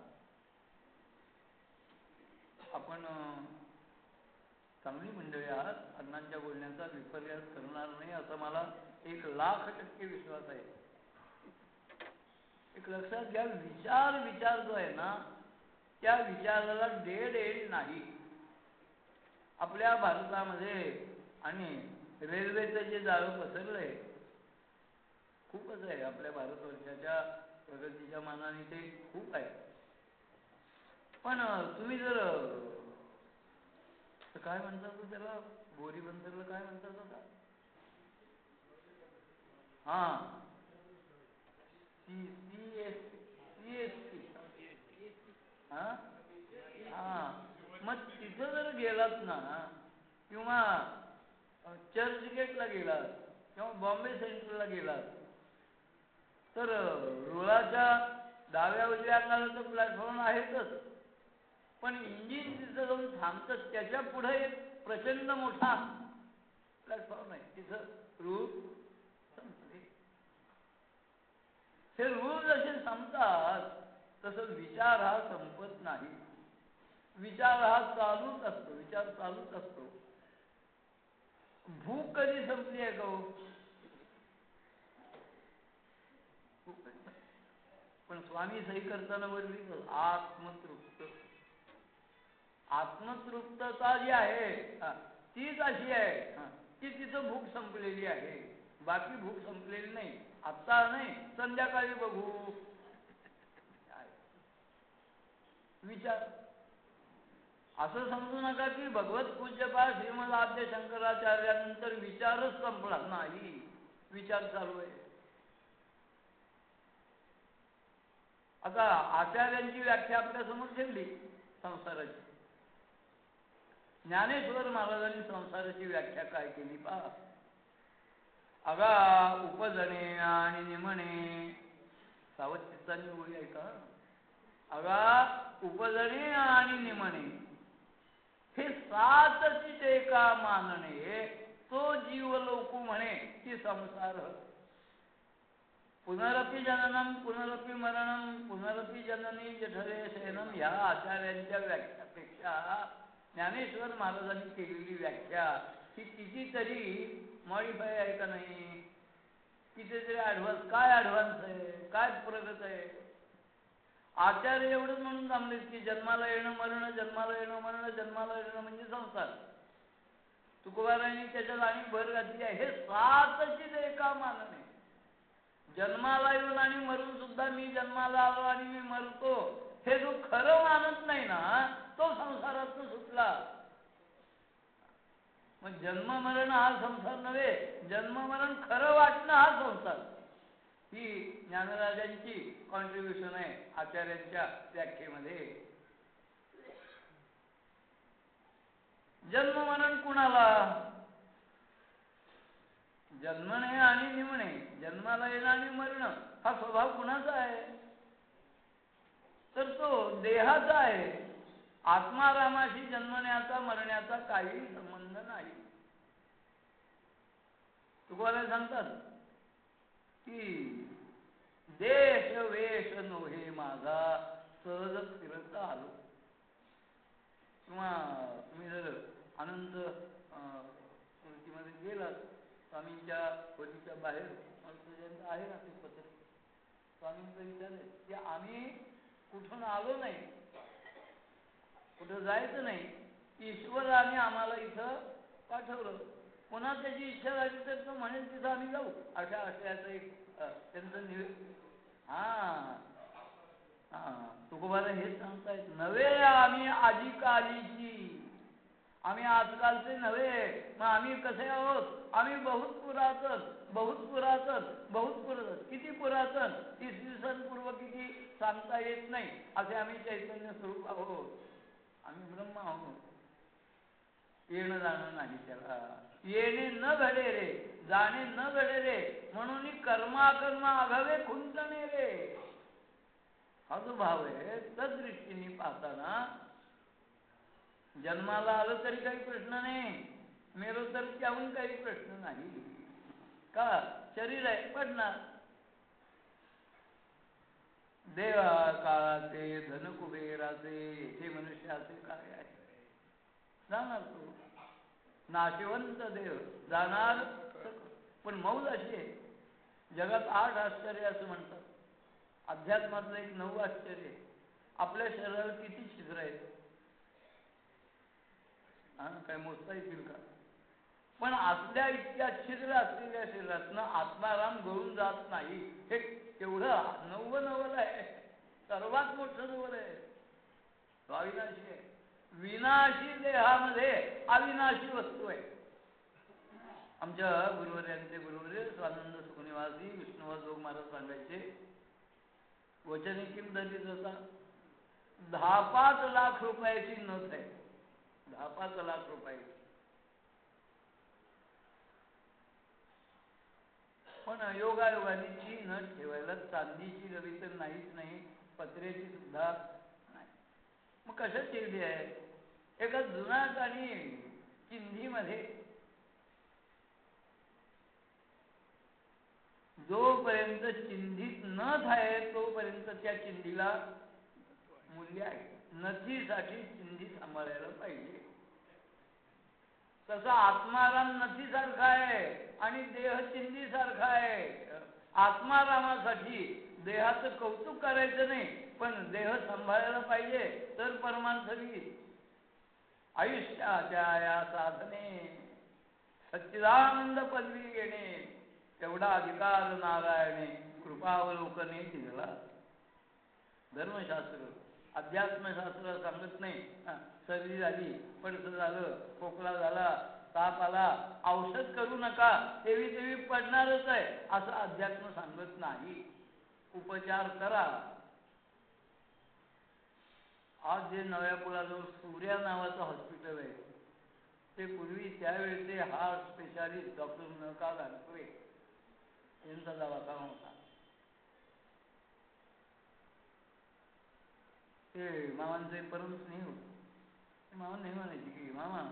आपण चांगली मंडळी आहात. अण्णांच्या बोलण्याचा विपर्यास करणार नाही असा मला 1,00,000% विश्वास आहे. एक लक्षात घ्या विचार जो आहे ना त्या विचाराला डेड एंड नाही. आपल्या भारतामध्ये आणि रेल्वेचं जे जाळं पसरलंय खूपच आहे. आपल्या भारतवर्षाच्या प्रगतीच्या मानाने ते खूप आहे. पण तुम्ही जर तर काय म्हणतात तो त्याला, गोरी बंदरला काय म्हणतात आता, हा CST, हा हा. मग तिथं जर गेलात ना, किंवा चर्चगेटला गेलात किंवा बॉम्बे सेंट्रलला गेलात, तर रुळाच्या डाव्या उजव्या अंगाला तर प्लॅटफॉर्म आहेतच, पण इंजिन तिथं जाऊन थांबतं त्याच्या पुढे एक प्रचंड मोठा प्लॅटफॉर्म आहे, तिथं रूळ संपले. हे रूळ जसे संपतात तसं विचार हा संपत नाही. विचार हा चालूच असतो, विचार चालूच असतो. भूक कधी संपली आहे का हो? पण स्वामी सही करताना बोलली आत्मतृप्त. आत्मतृप्तता जी आहे तीच अशी आहे की तिथं भूक संपलेली आहे, बाकी भूक संपलेली नाही. आत्ता नाही, संध्याकाळी बघू. विचार असं समजू नका की भगवत पूज्यपाद श्रीमद आद्य शंकराचार्यानंतर विचारच संपला नाही, विचार चालू आहे. आता आचार्यांची व्याख्या आपल्या समोर ठेवली संसाराची. ज्ञानेश्वर महाराजांनी संसाराची व्याख्या काय केली पहा. अगा उपजणे आणि निमणे, सावध चित्तांनी ओळी आहे का. अगा उपजणे आणि निमणे हे सातचीच एका मानणे, तो जीव लोकू म्हणे की संसार. पुनरपि जननम पुनरपि मरणम पुनरपि जननी जठरे शयनम ह्या आचार्यांच्या व्याख्यापेक्षा ज्ञानेश्वर महाराजांनी केलेली व्याख्या ही कितीतरी मॉडिफाय आहे का नाही, कितीतरी ॲडव्हान्स. काय ॲडव्हान्स आहे, काय प्रगत आहे. आचार्य एवढंच म्हणून थांबलेत की जन्माला येणं मरण, जन्माला येणं मरण, जन्माला येणं म्हणजे संसार. तुकोबारायांनी त्याच्यात आणि भर घातली आहे. हे सातचीच एका मानणे. जन्माला येऊन आणि मरून सुद्धा मी जन्माला आलो आणि मी मरतो हे जो खरं मानत नाही ना, तो संसारातून सुटला. मग जन्म मरण हा संसार नव्हे, जन्म मरण खरं वाटणं हा संसार. ही ज्ञानराजांची कॉन्ट्रीब्युशन आहे आचार्यांच्या व्याख्येमध्ये. जन्म मरण कुणाला, जन्मणे आणि निमणे, जन्माला येणं आणि मरणं हा स्वभाव कुणाचा आहे, तर तो देहाचा आहे. आत्मारामाशी जन्मण्याचा मरण्याचा काही संबंध नाही. तुकोबाराय सांगतात की देश वेश नोहे माझा, सहज फिरत आलो. किंवा तुम्ही जर अनंत स्मृतीमध्ये गेलात, स्वामींच्या खोलीच्या बाहेर आहे ना ते पत्र, स्वामींचं विचार आहे की आम्ही कुठून आलो नाही, कुठं जायचं नाही, ईश्वराने आम्हाला इथं पाठवलं. पुन्हा त्याची इच्छा झाली तर तो म्हणेल तिथं आम्ही जाऊ. अशा आशयाचं एक त्यांचं तुकोबारा हेच सांगतायत. नव्हे आम्ही आजी कालीची, आम्ही आजकालचे नव्हे. मग आम्ही कसे आहोत, आम्ही बहुत पुरातन, बहुत पुरातन, बहुत पुरातन. किती पुरातन, इसवी सन पूर्व किती सांगता येत नाही असे आम्ही चैतन्य स्वरूप आहोत. आम्ही ब्रह्म आहोत. येणं जाणं नाही त्याला. येणे न घडे रे, जाणे न घडे रे, म्हणून कर्माकर्म आघावे खुंटणे रे. हा जो भाव आहे त्या दृष्टीने पाहताना जन्माला आलं तरी काही प्रश्न नाही, मेलो तर त्याहून काही प्रश्न नाही. का, शरीर आहे पडणार. देवा काळाचे धन कुबेराचे हे मनुष्याचे काय आहे, जाणार तो. नाशिवंत देव जाणार. पण मौज अशी आहे, जगात 8 आश्चर्य असं म्हणतात. अध्यात्मातलं एक 9 आश्चर्य. आपल्या शरीराला किती छिद्र आहेत काय मोजता येतील का. पण असल्या इतक्या छिद्र असलेल्या शरीरातनं आत्माराम गळून जात नाही. हे केवढं नवल आहे, सर्वात मोठं नवल आहे. अविनाशी आहे. विनाशी देहामध्ये अविनाशी वस्तू आहे. आमच्या गुरुवर्यांचे गुरुवर्य स्वानंद सुखनिवासी विष्णुवा जोग महाराज सांगायचे, वचने किम दलित होता, 10-5 लाख रुपयाची नोट आहे, 10-5 लाख रुपयाची. पण योगायोगाने ती नट ठेवायला चांदीची रवी तर नाहीच नाही, पत्र्याची सुद्धा नाही. मग कशा ठेवली आहे? एका जुनाट आणि चिंधीमध्ये. जोपर्यंत चिंधीत नथ आहे तोपर्यंत त्या चिंधीला मूल्य आहे. नथीसाठी चिंधी सांभाळायला पाहिजे. तसा आत्माराम नथीसारखा आहे आणि देह चिंधीसारखा आहे. आत्मारामासाठी देहाचं कौतुक करायचं नाही, पण देह सांभाळायला पाहिजे तर परमार्थ होईल. आयुष्याच्या या साधने सच्चिदानंद पदवी घेणे तेवढा अधिकार नारायणे कृपावलोकने दिला. धर्मशास्त्र अध्यात्मशास्त्र सांगत नाही सर्दी झाली, पडसं झालं, खोकला झाला, ताप आला, औषध करू नका, तेवी तेवी पडणारच आहे असं अध्यात्म सांगत नाही. उपचार करा. आज जे नव्या पुलाजवळ सूर्या नावाचं हॉस्पिटल आहे, ते पूर्वी त्यावेळेचे हार्ट स्पेशालिस्ट डॉक्टर नका घालतोय यांचा दवाखाना होता. ते मामांचे परम स्नेह होते. मामा नाही म्हणायची की मामा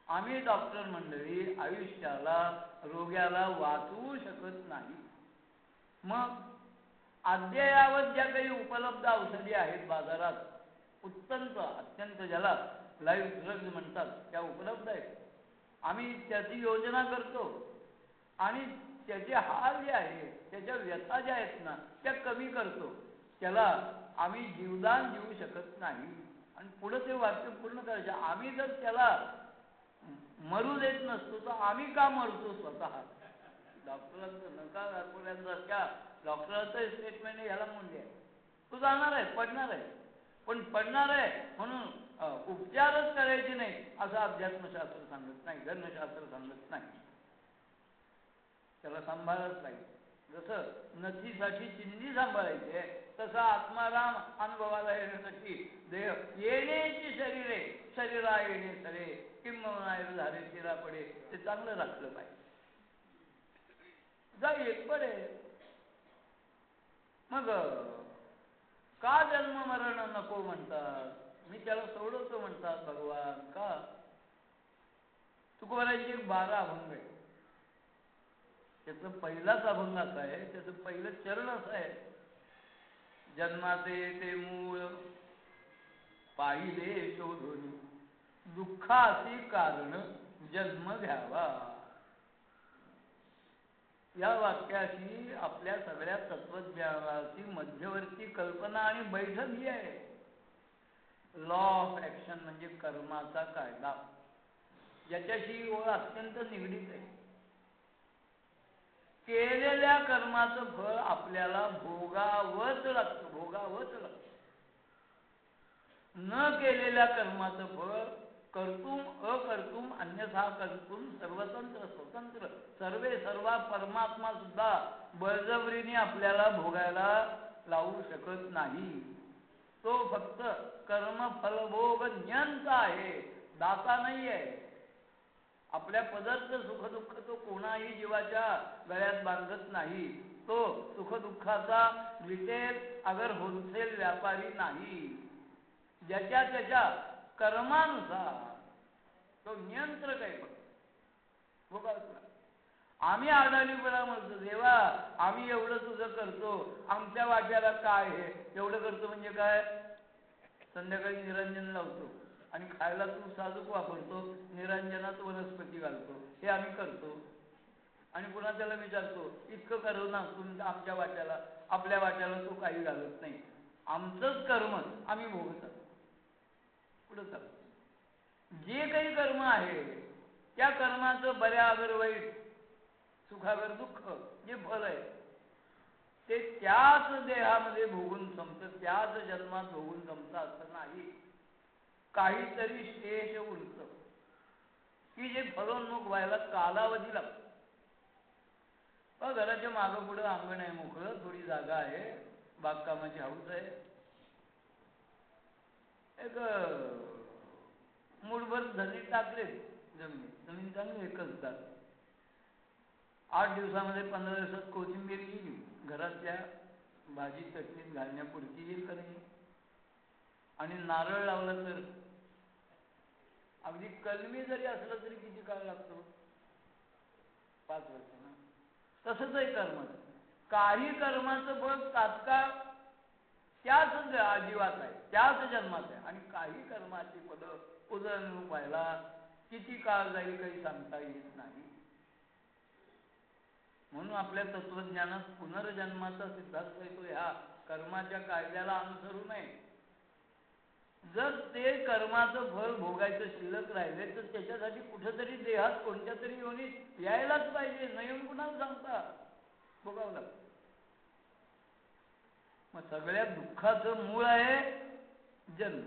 आम्ही डॉक्टर मंडळी आयुष्याला रोग्याला वाचवू शकत नाही. मग अद्ययावत ज्या काही उपलब्ध औषधी आहेत बाजारात, उत्तंत अत्यंत ज्याला लाईव्ह ड्रग्ज म्हणतात, त्या उपलब्ध आहेत. आम्ही त्याची योजना करतो आणि त्याचे हाल जे आहे, त्याच्या व्यथा ज्या आहेत ना त्या कमी करतो. त्याला आम्ही जीवदान देऊ शकत नाही आणि पुढे ते वाक्य पूर्ण करायचे. आम्ही जर त्याला मरू देत नसतो तर आम्ही का मरतो स्वतः? डॉक्टरांचं नका दाखवल्यासारख्या डॉक्टरांचं स्टेटमेंट याला मूल्य आहे. तू जाणार आहे, पडणार आहे, पण पडणार आहे म्हणून उपचारच करायचे नाही असं अध्यात्मशास्त्र सांगत नाही, धर्मशास्त्र सांगत नाही. त्याला सांभाळच पाहिजे. जसं नथीसाठी चिंधी सांभाळायची आहे तसा आत्माराम अनुभवाला येण्यासाठी देह येण्याची शरीरे शरीरा येणे सरे किंवा झाले शिरा पडे ते चांगलं राखलं पाहिजे. जाईल पडे. मग का जन्म मरण नको म्हणतात? मी त्याला सोडवतो म्हणतात भगवान. का? तुकोबारांची 12 अभंग आहे. त्याचं पहिलाच अभंग असा आहे, त्याचं पहिलं चरण असं आहे, जन्माचे ते मूळ पाहिले शोधून दुःखाची कारण जन्म घ्यावा. या वाक्याशी आपल्या सगळ्या तत्वज्ञानाची मध्यवर्ती कल्पना आणि बैठक ही आहे. लॉ ऑफ ऍक्शन म्हणजे कर्माचा कायदा, याच्याशी ओळ अत्यंत निगडीत आहे. केलेल्या कर्माचं फळ आपल्याला भोगावंच लागतं, भोगावंच लागतं. न केलेल्या कर्माचं फळ कर्तुम अकर्तुम अन्यथा कर्तुम सर्वतंत्र स्वतंत्र सर्वे सर्वा परमात्मा सुद्धा बळजबरीने आपल्याला भोगायला लावू शकत नाही. तो फक्त कर्मफलभोग नियंता आहे, दाता नाही आहे. आपल्या पदार्थ सुखदुःख तो कोणाही जीवाच्या गळ्यात बांधत नाही. तो सुखदुःखाचा रिटेल अगर होलसेल व्यापारी नाही. ज्याच्या त्याच्या कर्मानुसार तो नियंत्रक आहे. फक्त आम्ही अडाणीपणा म्हणतो, देवा आम्ही एवढं तुझं करतो, आमच्या वाट्याला काय आहे? एवढं करतो म्हणजे काय? संध्याकाळी निरंजन लावतो आणि खायला तू साजूक वापरतो, निरंजनात वनस्पती घालतो, हे आम्ही करतो. आणि पुन्हा त्याला विचारतो इतकं करू ना तुमच्या आमच्या वाट्याला, आपल्या वाट्याला तो काही घालत नाही. आमचंच कर्म आम्ही भोगत पुढे चालतो. जे काही कर्म आहे त्या कर्माचं बऱ्यागर वाईट सुखागर दुःख जे फल आहे ते त्याच देहामध्ये भोगून संपतं, त्याच जन्मात भोगून संपतं असं नाही. काहीतरी शेष उरतं की जे फलोन्मुख व्हायला कालावधी लागतो. घराच्या मागं पुढं अंगण आहे, मोकळं, थोडी जागा आहे, बागकामाची हौस आहे. एक मूठभर धनी टाकले जमीन चांगली एकच जात. 8 दिवसामध्ये 15 दिवसात कोथिंबीर येईल, घरातल्या भाजी चटणीत घालण्यापुरती येईल का नाही. आणि नारळ लावला तर अगदी कलमी जरी असलं तरी किती काळ लागतो? 5 वर्ष ना. तसंच आहे कर्म. काही कर्माचं फळ तात्काळ त्याच जीवात आहे, त्याच जन्मात आहे. आणि काही कर्माची पदं उदरनिर्वाह व्हायला किती काळ जाईल काही सांगता येत नाही. म्हणून आपल्या तत्वज्ञानात पुनर्जन्माचा सिद्धांत येतो. ह्या कर्माच्या कायद्याला अनुसरू नये. जर ते कर्माचं फळ भोगायचं शिल्लक राहिले तर त्याच्यासाठी कुठेतरी देहात कोणत्या तरी योनीत यायलाच पाहिजे. न येऊन कुणाला सांगता भोगावं लागतं. मग सगळ्या दुःखाचं मूळ आहे जन्म.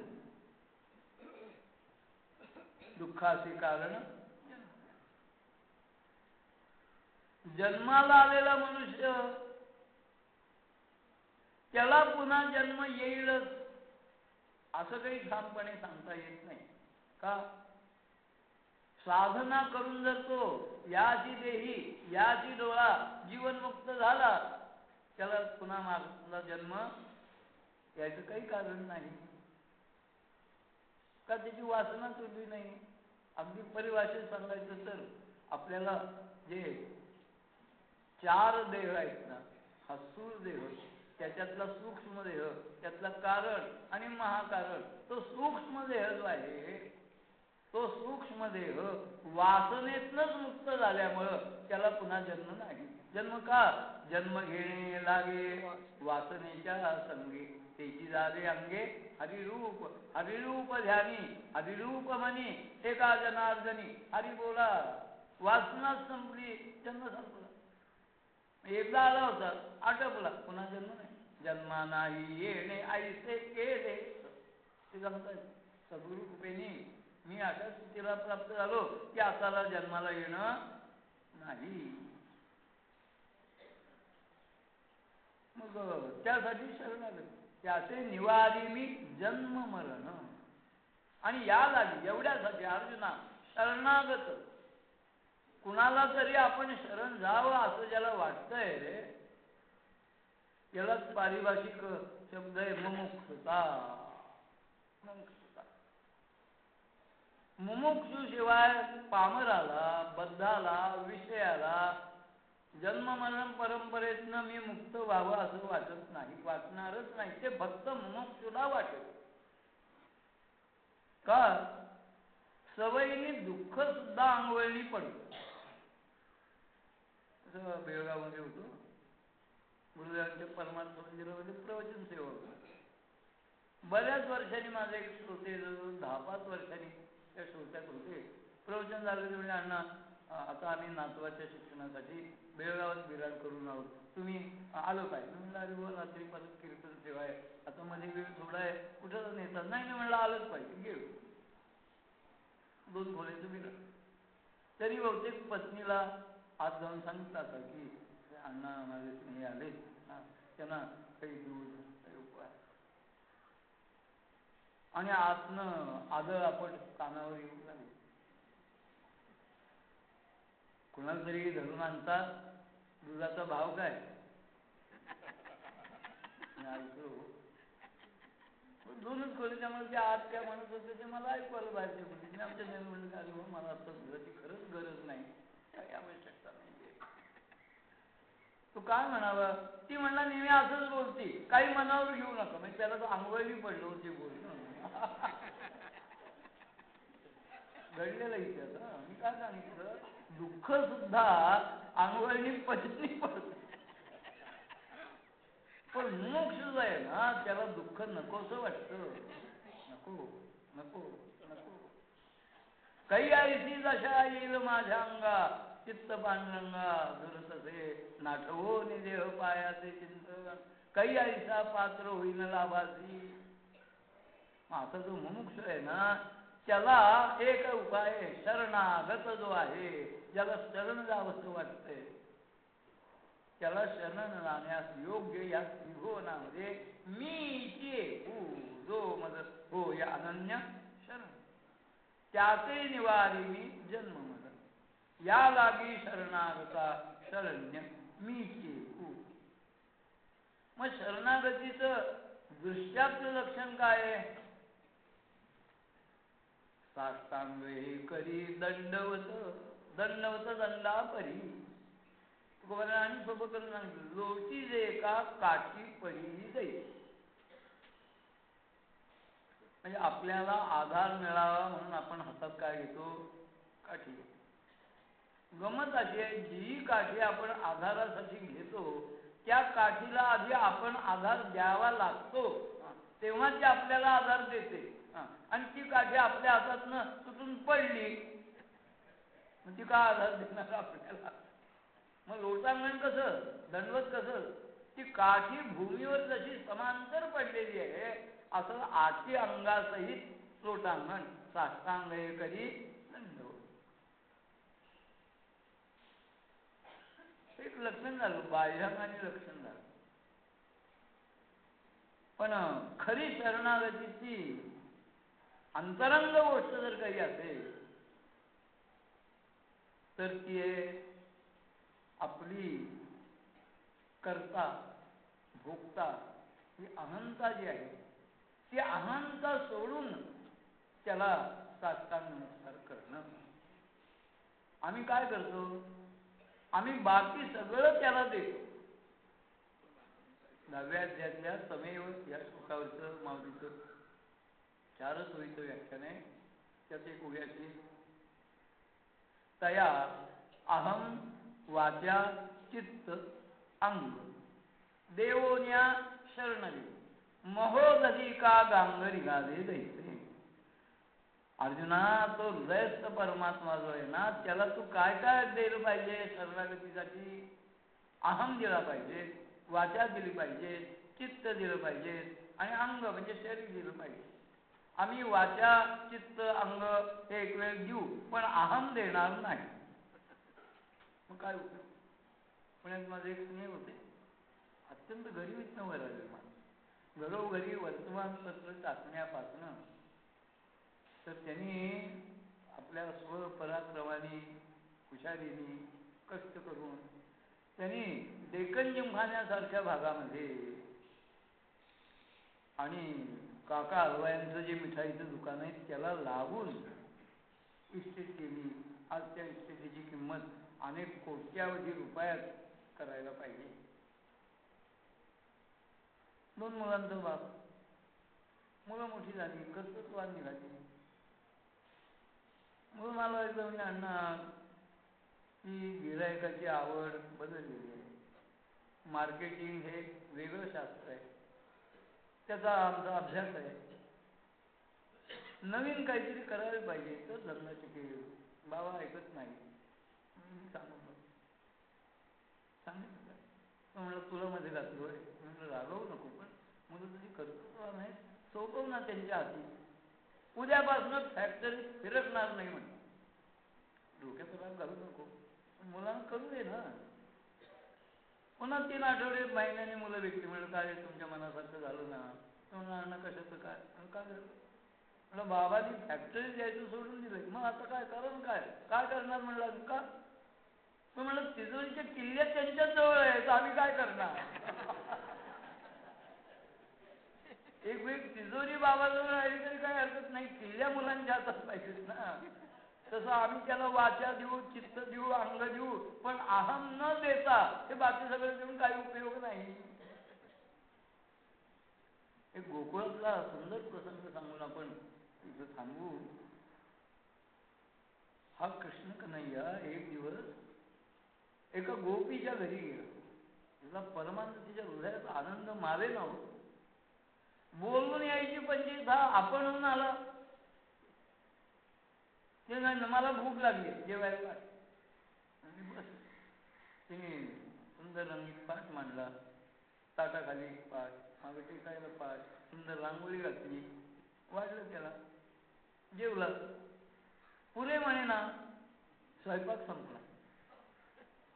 दुःखाचे कारण जन्माला आलेला मनुष्य त्याला पुन्हा जन्म येईलच असं काही ठामपणे सांगता येत नाही. का? साधना करून जर तो याची देही याची डोळा जीवनमुक्त झाला त्याला पुन्हा मागचा जन्म याचं काही कारण नाही. का? त्याची वासना तुटली नाही. अगदी परिभाषेत सांगायचं तर आपल्याला जे 4 देह आहेत ना, हा स्थूल देह, त्याच्यातला सूक्ष्म देह, त्यातला कारण आणि महाकारण, तो सूक्ष्म देह जो आहे तो सूक्ष्म देह वासनेतनच मुक्त झाल्यामुळं त्याला पुन्हा जन्म नाही. जन्म का? जन्म घेणे लागे वासनेच्या संगे, त्याची झाले अंगे हरिरूप. हरिरूप ध्यानी हरिरूप म्हणी एका जनार्दनी हरी बोला. वासना संपली, जन्म संपला. एकदा आला होता, आटपला, पुन्हा जन्म नाही. जन्मा नाही येणे ऐसे केले ते सांगताय सद्गुरु कृपेने मी अशा स्थितीला प्राप्त झालो की आताला जन्माला येणं नाही. मग त्यासाठी शरणागती, त्याचे निवारी मी जन्म मरण. आणि या लागी एवढ्यासाठी अर्जुना शरणागत कुणाला तरी आपण शरण जावं असं ज्याला वाटतंय यालाच पारिभाषिक शब्द आहे मुमुक्षुता. मुमुक्षु शिवाय पामराला, बद्धाला, विषयाला जन्म मरण परंपरेतनं मी मुक्त व्हावं असं वाटत नाही, वाटणारच नाही. ते फक्त मुमुक्षुला वाटेल. का? सवयीने दुःख सुद्धा अंगवळणी पडतं. तसं बेळगावमध्ये होतो, गुरुदेवांच्या परमार्थ मंदिरामध्ये प्रवचन सेवा होती. बऱ्याच वर्षांनी माझे एक श्रोते, 10-5 वर्षांनी त्या श्रोत्यात होते. प्रवचन झालं म्हणजे अण्णा आता आम्ही नातवाच्या शिक्षणासाठी बेळगावात विरार करून आहोत, तुम्ही आलो काय? म्हणलं अरे हो, रात्री परत कीर्तन सेवा आहे, आता मध्ये वेळ थोडा आहे, कुठं नेतात? नाही म्हणलं आलंच पाहिजे, गेलो. 2 खोल्याचं विरार. तरी बहुतेक पत्नीला आज जाऊन सांगतात की अण्णा माझे स्नेही आले, त्यांना काही दूध काही उपाय. आणि आतनं आदळ आपण कानावर येऊन लागले. कुणाला तरी धरून आणतात, दुधाचा भाव काय? ऐकलो 2च खोली, त्यामुळे त्या आत त्या म्हणत होते ते मला ऐकू आलं बाहेरच्या खोलीत. आमच्या जण म्हणलं अरे हो, मला आता दुधाची खरंच गरज नाही, काही आवश्यकता नाही. तू काय म्हणावं? ती म्हणला नेहमी असंच बोलती, काही मनावर घेऊ नका. म्हणजे त्याला तो अंगवळी पडलो होती बोलणं. घडलेलं इथे आता मी काय सांगितलं, दुःख सुद्धा अंगवळणी पचनी पडत. पण मोक्ष जो आहे ना त्याला दुःख नकोसं वाटतं. नको नको नको. काही ऐसी दशा येईल माझ्या अंगा, चित्त पांडुरंगा दुरतसे नाठवो निदेह पायाचे चिंतन. काही ऐसा पात्र होईन लाभासी. आता जो मुमुक्ष आहे ना त्याला एक उपाय आहे, शरणागत जो आहे, ज्याला शरण जावंसं वाटतंय त्याला शरण जाण्यास योग्य या त्रिभुवनामध्ये मीचे जो मद हो या अनन्य शरण त्याचे निवारी मी जन्म मद या लागी शरणागता शरण्य मीचे मग शरणागतीचं दृष्ट्यातलं लक्षण काय आहे? साष्टांग हे करी दंडवत दंडवत दंडापरी आणि सोबत करून सांगितलं लोटी जे का काठी पडी जाईल. म्हणजे आपल्याला आधार मिळावा म्हणून आपण हातात काय घेतो? काठी. गमत अशी आहे जी काठी आपण आधारासाठी घेतो त्या काठीला आधी आपण आधार द्यावा लागतो, तेव्हा ती आपल्याला आधार देते. आणि ती काठी आपल्या हातातनं तुटून पडली मग ती का आधार देणार आपल्याला? मग लोटांगण कसं, दंडवत कसं, ती काठी भूमीवर जशी समांतर पडलेली आहे असं आठी अंगासहित लोटांगण साष्टांग करी दंडवत. एक लक्षण झालं, बाह्यांगाने लक्षण झालं. पण खरी शरणागतीची अंतरंग गोष्ट जर काही असेल तर ती आहे आपली कर्ता भोगता ही अहंता जी आहे ती अहंता सोडून त्याला साष्टांग नमस्कार करणं. आम्ही काय करतो? आम्ही बाकी सगळं त्याला देतो. 10व्या अध्यायातल्या समेव या श्लोकावरचं माऊलीचं 4 ओळीचं व्याख्यान आहे. त्यात एक ओळी अशी तया अहम वाचा चित्त अंग देवोन्या शरणवी महोदधी का गांगरी गाले दैते. अर्जुना तो हृदयस्थ परमात्मा जो आहे ना त्याला तू काय काय दिलं पाहिजे? शरणागतीसाठी अहम दिला पाहिजे, वाचा दिली पाहिजे, चित्त दिलं पाहिजे आणि अंग म्हणजे शरीर दिलं पाहिजे. आम्ही वाचा चित्त अंग हे एक वेळ देऊ पण अहम देणार नाही. मग काय उपयोग? पुण्यात माझे एक स्नेह होते, अत्यंत गरिबीतनं वर आले. घरोघरी वर्तमानपत्र टाकण्यापासून तर त्यांनी आपल्या स्वपराक्रमाने हुशारीने कष्ट करून त्यांनी डेक्कन जिमखान्यासारख्या भागामध्ये आणि काका हलवायांचं जे मिठाईचं दुकान आहे त्याला लागून इस्टेट केली. आज त्या इस्टेटीची किंमत अनेक कोट्यावधी रुपयात करायला पाहिजे. 2 मुलांचा बाप, मुलं मोठी झाली, कर्तृत्वान निघाली. मग मला एकदा म्हणजे अण्णा की गिरायकाची आवड बदललेली आहे, मार्केटिंग हे वेगळं शास्त्र आहे, त्याचा आमचा अभ्यास आहे, नवीन काहीतरी करायला पाहिजे तर धंदा शिकेल. बाबा ऐकत नाही. सांगितलं म्हणलं तुला मध्ये घातलोय, म्हणलं रागवू नको पण मुलं तुझी कर्तृत्व नाही सोपव ना त्यांच्या हाती. उद्यापासून फॅक्टरी फिरकणार नाही म्हणे. डोक्यात राग घालू नको पण मुलांना करू दे ना. पुन्हा 3 आठवडे महिन्याने मुलं भेटली. म्हणलं काय तुमच्या मनासारखं झालं ना? म्हणलं कशाचं काय? काय झालं? म्हणलं बाबांनी फॅक्टरी द्यायचं सोडून दिलं. मग आता काय कारण काय करणार? म्हणलं का? मग म्हणलं तिजोरीच्या किल्ल्या त्यांच्याच जवळ आहेत, आम्ही काय करणार? एक वेळ तिजोरी बाबाजवळ राहिली तरी काही हरकत नाही, किल्ल्या मुलांच्या हातात पाहिजेत ना. तसं आम्ही त्याला वाचा देऊ, चित्त देऊ, अंग देऊ पण अहम न देता हे बाकी सगळं देऊन काही उपयोग नाही. एक गोकुळातला सुंदर प्रसंग सांगून आपण इथं थांबू. हा कृष्ण कन्हैया एक दिवस एका गोपीच्या घरी गेला. तिला परमानंद तिच्या हृदयाचा आनंद मावे ना हो. बोलून यायची म्हणजे आपणहून आला ते नाही, मला भूक लागली जेवायला. बस तिने सुंदर रंगीत पाठ मांडला, ताटाखाली पाठ, मागे टेकायला पाठ, सुंदर रांगोळी घातली वाढलं त्याला, जेवला. पुरे म्हणे ना, स्वयंपाक संपला.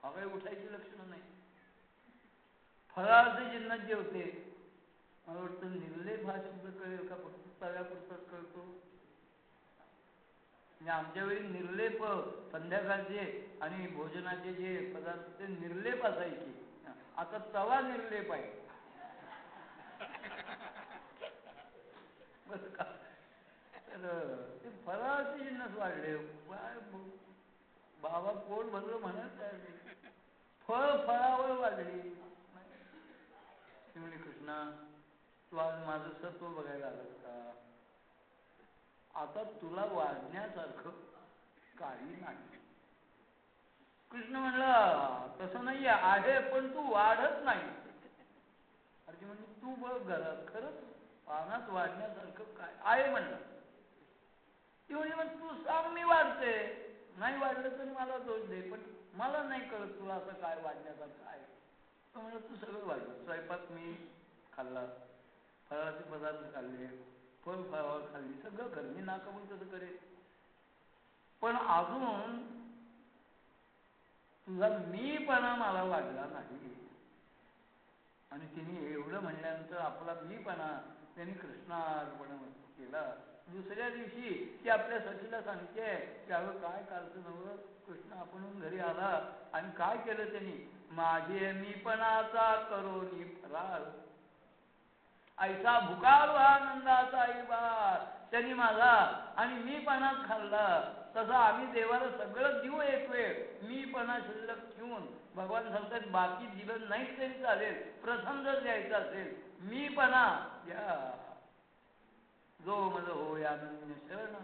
हा काही उठायची लक्षणं नाही. फराळाचे जिन्नस जेवते. मला वाटतं निर्लेप हा शब्द कळेल का? फक्त तव्यापुरताच कळतो. म्हणजे आमच्या वेळी निर्लेप संध्याकाळचे आणि भोजनाचे जे पदार्थ ते निर्लेप असायचे. आता तवा निर्लेप आहे. बस का? तर ते फराळाचे जिन्नस वाढले. बाबा पोट भरलं म्हणत फळावर वाढली. म्हणे कृष्णा, तू आज माझं सत्व बघायला आलास का? आता तुला वाढण्यासारखं काही नाही. कृष्ण म्हणला तसं नाही आहे, पण तू वाढत नाही. अर्जुन म्हणजे तू बघ घरात खरंच पानात वाढण्यासारखं काय आहे म्हणलं. ती म्हणजे मग तू सांग मी वाढते. नाही वाढलं तर मला दोष दे, पण मला नाही कळत तुला असं काय वाढण्यासारखं आहे. तो म्हणलं तू सगळं वाढलं. स्वयंपाक मी खाल्ला, फळाचे पदार्थ खाल्ले, फळ फळावर खाल्ली, सगळं कर. मी नाकाबूल कसं करेल? पण अजून तुझा मीपणा मला वाढला नाही. आणि तिने एवढं म्हणल्यानंतर आपला मीपणा त्यांनी कृष्णार्पण केला. दुसऱ्या दिवशी ती आपल्या सखीला सांगते की अगं काय कालचं नवं कृष्ण आपण घरी आला आणि काय केलं त्यांनी? माझे मीपणाचा करोनी फराळ, ऐसा भुकारू आनंदाचा बार. त्यांनी माझा आणि मीपणाच खाल्ला. तसं आम्ही देवाला सगळं देऊ एक वेळ, मीपणा शिल्लक ठेवून. भगवान सांगतात बाकी दिलं नाही तरी चालेल, प्रथम जर द्यायचं असेल मीपणा या. जो मज हो अनन्य शरण,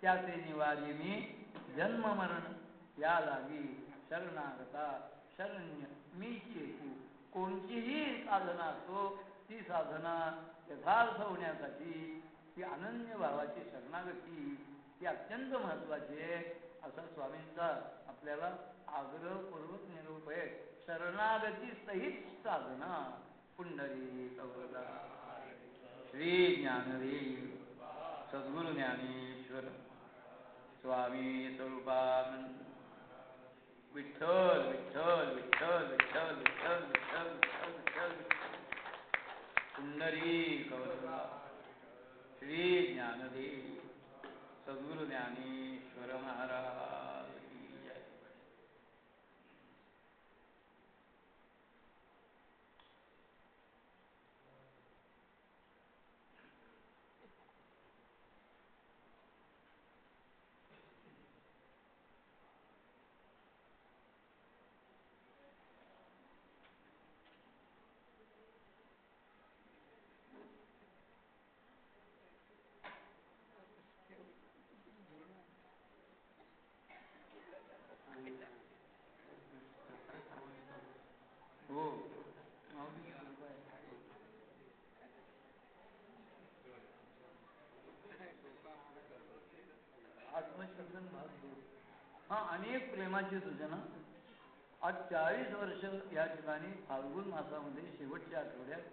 त्याचे निवारी मी जन्म मरण. या लागी शरणागता शरण्य मीची हेतू. कोणतीही साधना असो, ती साधना यथार्थ होण्यासाठी ती अनन्य भावाची शरणागती ही अत्यंत महत्वाची आहे. असा स्वामींचा आपल्याला आग्रहपूर्वक निरोप आहे. शरणागती सहित साधना. पुंडरीक वरदा श्री ज्ञानदेव सद्गुरु ज्ञानेश्वर स्वामी स्वरूपानंद. विठ्ठल विठ्ठल विठ्ठल विठ्ठल विठ्ठल विठ्ठल विठ्ठल विठ्ठल. पुंडरीक वरदा श्री ज्ञानदेव सद्गुरु ज्ञानेश्वर महाराज की जय. हो आत्मचिंतन भाग 2. हा अनेक प्रेमाची सूचना. आज 40 वर्ष या ठिकाणी फाल्गुन मासामध्ये शेवटच्या आठवड्यात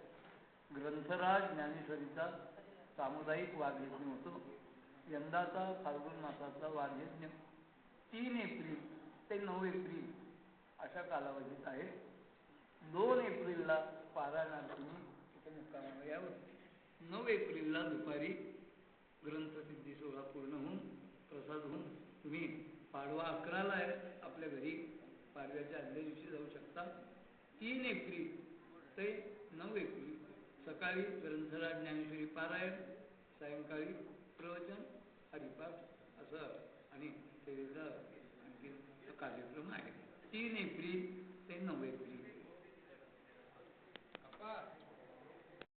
ग्रंथराज ज्ञानेश्वरीचा सामुदायिक वादयज्ञ होतो. यंदाचा फाल्गुन मासाचा वादयज्ञ 3 एप्रिल ते 9 एप्रिल अशा कालावधीत आहे. 2 एप्रिलला पारायणार्थी इथे मुक्कामाला यावं. 9 एप्रिलला दुपारी ग्रंथसिद्धी सोहळा पूर्ण होऊन प्रसाद होऊन तुम्ही पाडवा 11ला आहे आपल्या घरी, पाडव्याच्या आदल्या दिवशी जाऊ शकता. 3 एप्रिल ते 9 एप्रिल सकाळी ग्रंथराज ज्ञानेश्वरी पारायण, सायंकाळी प्रवचन, हरिपाठ असं आणि सेवेचा आणखी कार्यक्रम आहे. 3 एप्रिल